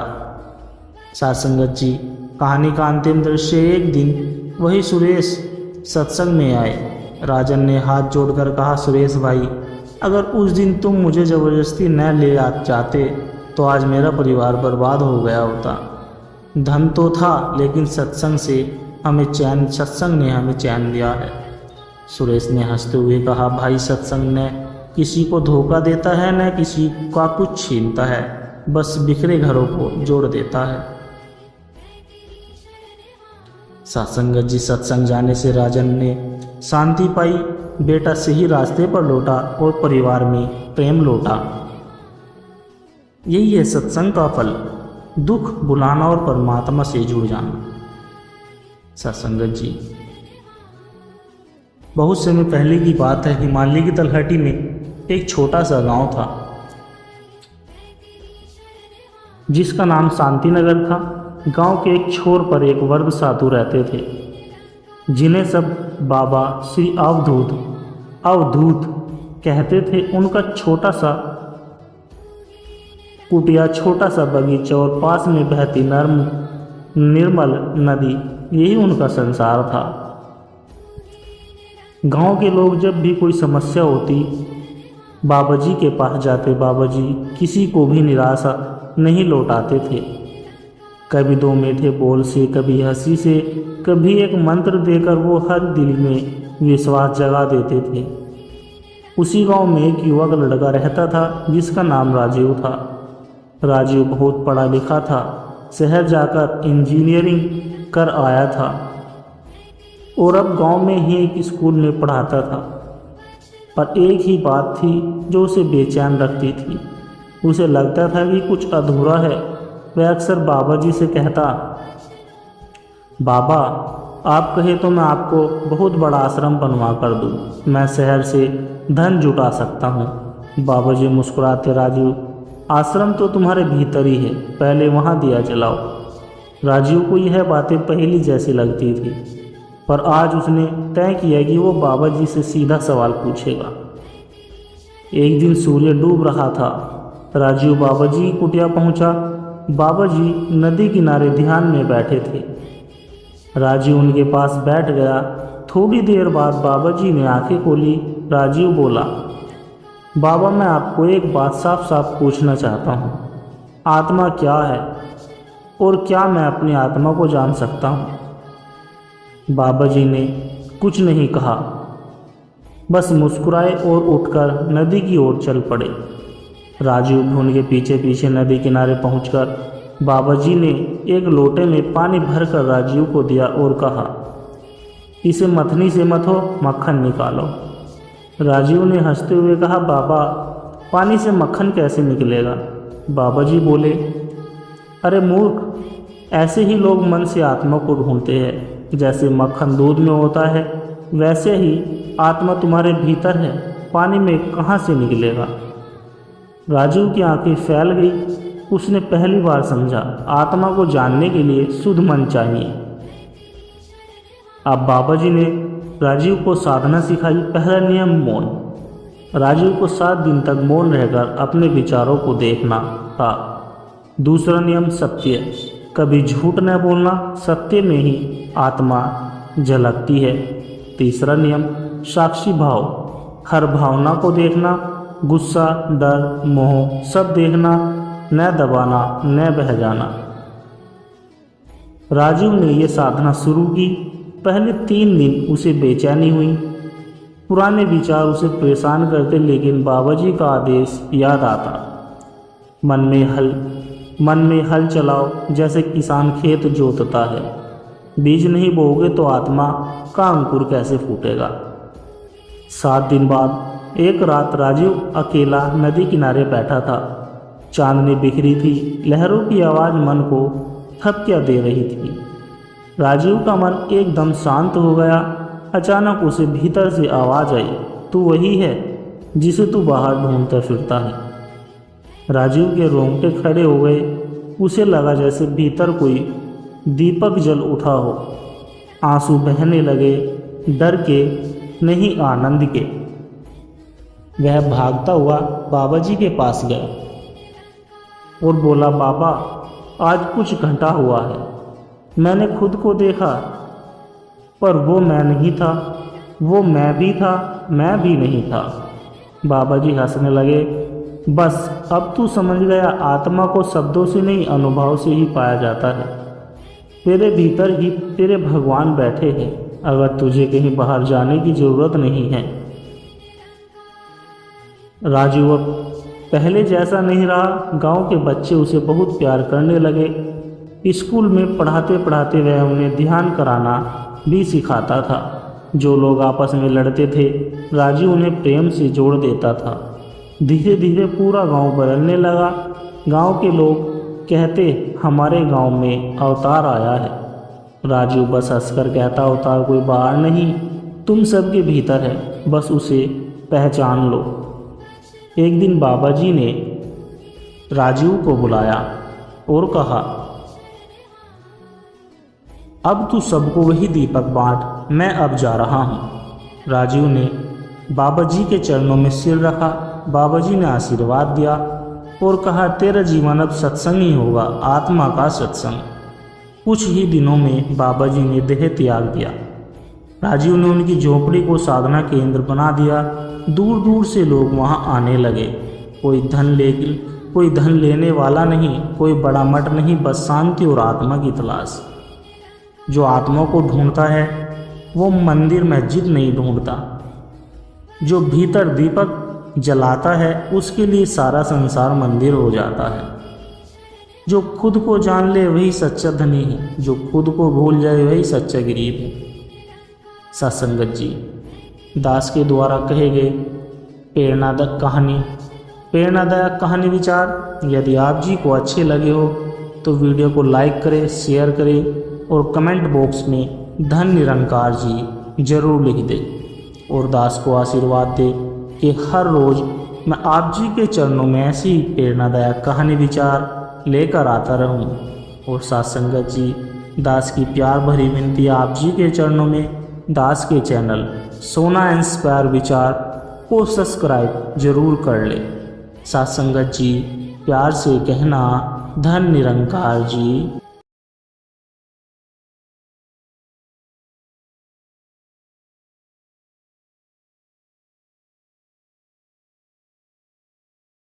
साथ संगत जी, कहानी का अंतिम दृश्य, एक दिन वही सुरेश सत्संग में आए। राजन ने हाथ जोड़कर कहा, सुरेश भाई, अगर उस दिन तुम मुझे ज़बरदस्ती न ले जाते तो आज मेरा परिवार बर्बाद हो गया होता। धन तो था, लेकिन सत्संग ने हमें चैन दिया है। सुरेश ने हंसते हुए कहा, भाई, सत्संग ने किसी को धोखा देता है, न किसी का कुछ छीनता है, बस बिखरे घरों को जोड़ देता है। सत्संगत जी, सत्संग जाने से राजन ने शांति पाई, बेटा सही रास्ते पर लौटा और परिवार में प्रेम लौटा। यही है सत्संग का फल, दुख भुलाना और परमात्मा से जुड़ जाना। सत्संगत जी, बहुत समय पहले की बात है। हिमालय की तलहटी में एक छोटा सा गांव था जिसका नाम शांतिनगर था। गांव के एक छोर पर एक वृद्ध साधु रहते थे जिन्हें सब बाबा श्री अवधूत कहते थे। उनका छोटा सा कुटिया, छोटा सा बगीचा और पास में बहती निर्मल नदी, यही उनका संसार था। गांव के लोग जब भी कोई समस्या होती बाबा जी के पास जाते। बाबा जी किसी को भी निराशा नहीं लौटाते थे। कभी दो मीठे बोल से, कभी हंसी से, कभी एक मंत्र देकर वो हर दिल में विश्वास जगा देते थे। उसी गांव में एक युवक लड़का रहता था जिसका नाम राजीव था। राजीव बहुत पढ़ा लिखा था, शहर जाकर इंजीनियरिंग कर आया था और अब गांव में ही एक स्कूल में पढ़ाता था। पर एक ही बात थी जो उसे बेचैन रखती थी। उसे लगता था कि कुछ अधूरा है। वह अक्सर बाबा जी से कहता, बाबा आप कहे तो मैं आपको बहुत बड़ा आश्रम बनवा कर दूँ। मैं शहर से धन जुटा सकता हूँ। बाबा जी मुस्कुराते, राजीव आश्रम तो तुम्हारे भीतर ही है, पहले वहाँ दिया जलाओ। राजीव को यह बातें पहली जैसी लगती थी, पर आज उसने तय किया कि वो बाबा जी से सीधा सवाल पूछेगा। एक दिन सूर्य डूब रहा था। राजीव बाबा जी की कुटिया पहुंचा। बाबा जी नदी किनारे ध्यान में बैठे थे। राजीव उनके पास बैठ गया। थोड़ी देर बाद बाबा जी ने आंखें खोली। राजीव बोला, बाबा मैं आपको एक बात साफ साफ पूछना चाहता हूँ। आत्मा क्या है और क्या मैं अपनी आत्मा को जान सकता हूँ? बाबा जी ने कुछ नहीं कहा, बस मुस्कुराए और उठकर नदी की ओर चल पड़े। राजीव भी उनके पीछे पीछे नदी किनारे पहुंचकर बाबा जी ने एक लोटे में पानी भरकर राजीव को दिया और कहा, इसे मथनी से मथो, मक्खन निकालो। राजीव ने हंसते हुए कहा, बाबा पानी से मक्खन कैसे निकलेगा? बाबा जी बोले, अरे मूर्ख, ऐसे ही लोग मन से आत्मा को ढूंढते हैं। जैसे मक्खन दूध में होता है वैसे ही आत्मा तुम्हारे भीतर है, पानी में कहाँ से निकलेगा? राजीव की आंखें फैल गई। उसने पहली बार समझा, आत्मा को जानने के लिए शुद्ध मन चाहिए। अब बाबा जी ने राजीव को साधना सिखाई। पहला नियम मौन। राजीव को 7 दिन तक मौन रहकर अपने विचारों को देखना था। दूसरा नियम सत्य, कभी झूठ न बोलना, सत्य में ही आत्मा झलकती है। तीसरा नियम साक्षी भाव, हर भावना को देखना, गुस्सा, डर, मोह सब देखना, न दबाना, न बह जाना। राजीव ने यह साधना शुरू की। पहले 3 दिन उसे बेचैनी हुई। पुराने विचार उसे परेशान करते, लेकिन बाबा जी का आदेश याद आता, मन में हल चलाओ, जैसे किसान खेत जोतता है। बीज नहीं बोओगे तो आत्मा का अंकुर कैसे फूटेगा? 7 दिन बाद एक रात राजीव अकेला नदी किनारे बैठा था। चांदनी बिखरी थी, लहरों की आवाज़ मन को थपकियाँ दे रही थी। राजीव का मन एकदम शांत हो गया। अचानक उसे भीतर से आवाज़ आई, तू वही है जिसे तू बाहर ढूंढता फिरता है। राजीव के रोंगटे खड़े हो गए। उसे लगा जैसे भीतर कोई दीपक जल उठा हो। आंसू बहने लगे, डर के नहीं आनंद के। वह भागता हुआ बाबा जी के पास गया और बोला, बाबा आज कुछ घंटा हुआ है, मैंने खुद को देखा, पर वो मैं नहीं था, वो मैं भी था, मैं भी नहीं था। बाबा जी हंसने लगे, बस अब तू समझ गया, आत्मा को शब्दों से नहीं अनुभव से ही पाया जाता है। तेरे भीतर ही तेरे भगवान बैठे हैं, अगर तुझे कहीं बाहर जाने की ज़रूरत नहीं है। राजीव अब पहले जैसा नहीं रहा। गांव के बच्चे उसे बहुत प्यार करने लगे। स्कूल में पढ़ाते पढ़ाते वह उन्हें ध्यान कराना भी सिखाता था। जो लोग आपस में लड़ते थे, राजीव उन्हें प्रेम से जोड़ देता था। धीरे धीरे पूरा गांव बदलने लगा। गांव के लोग कहते, हमारे गांव में अवतार आया है। राजीव बस हंसकर कहता, अवतार कोई बाहर नहीं, तुम सबके भीतर है, बस उसे पहचान लो। एक दिन बाबा जी ने राजीव को बुलाया और कहा, अब तू सबको वही दीपक बांट, मैं अब जा रहा हूँ। राजीव ने बाबा जी के चरणों में सिर रखा। बाबा जी ने आशीर्वाद दिया और कहा, तेरा जीवन अब सत्संग ही होगा, आत्मा का सत्संग। कुछ ही दिनों में बाबा जी ने देह त्याग दिया। राजीव ने उनकी झोपड़ी को साधना केंद्र बना दिया। दूर दूर से लोग वहां आने लगे। कोई धन लेने वाला नहीं, कोई बड़ा मठ नहीं, बस शांति और आत्मा की तलाश। जो आत्मा को ढूंढता है वो मंदिर मस्जिद नहीं ढूंढता। जो भीतर दीपक जलाता है उसके लिए सारा संसार मंदिर हो जाता है। जो खुद को जान ले वही सच्चा धनी है, जो खुद को भूल जाए वही सच्चा गरीब है। सत्संगत जी दास के द्वारा कहे गए प्रेरणादायक कहानी विचार यदि आप जी को अच्छे लगे हो तो वीडियो को लाइक करें, शेयर करें और कमेंट बॉक्स में धन निरंकार जी जरूर लिख दें और दास को आशीर्वाद दे कि हर रोज़ मैं आप जी के चरणों में ऐसी प्रेरणादायक कहानी विचार लेकर आता रहूं। और सत्संगत जी दास की प्यार भरी विनती आप जी के चरणों में दास के चैनल सोना इंस्पायर विचार को सब्सक्राइब जरूर कर ले। सत्संगत जी प्यार से कहना, धन निरंकार जी।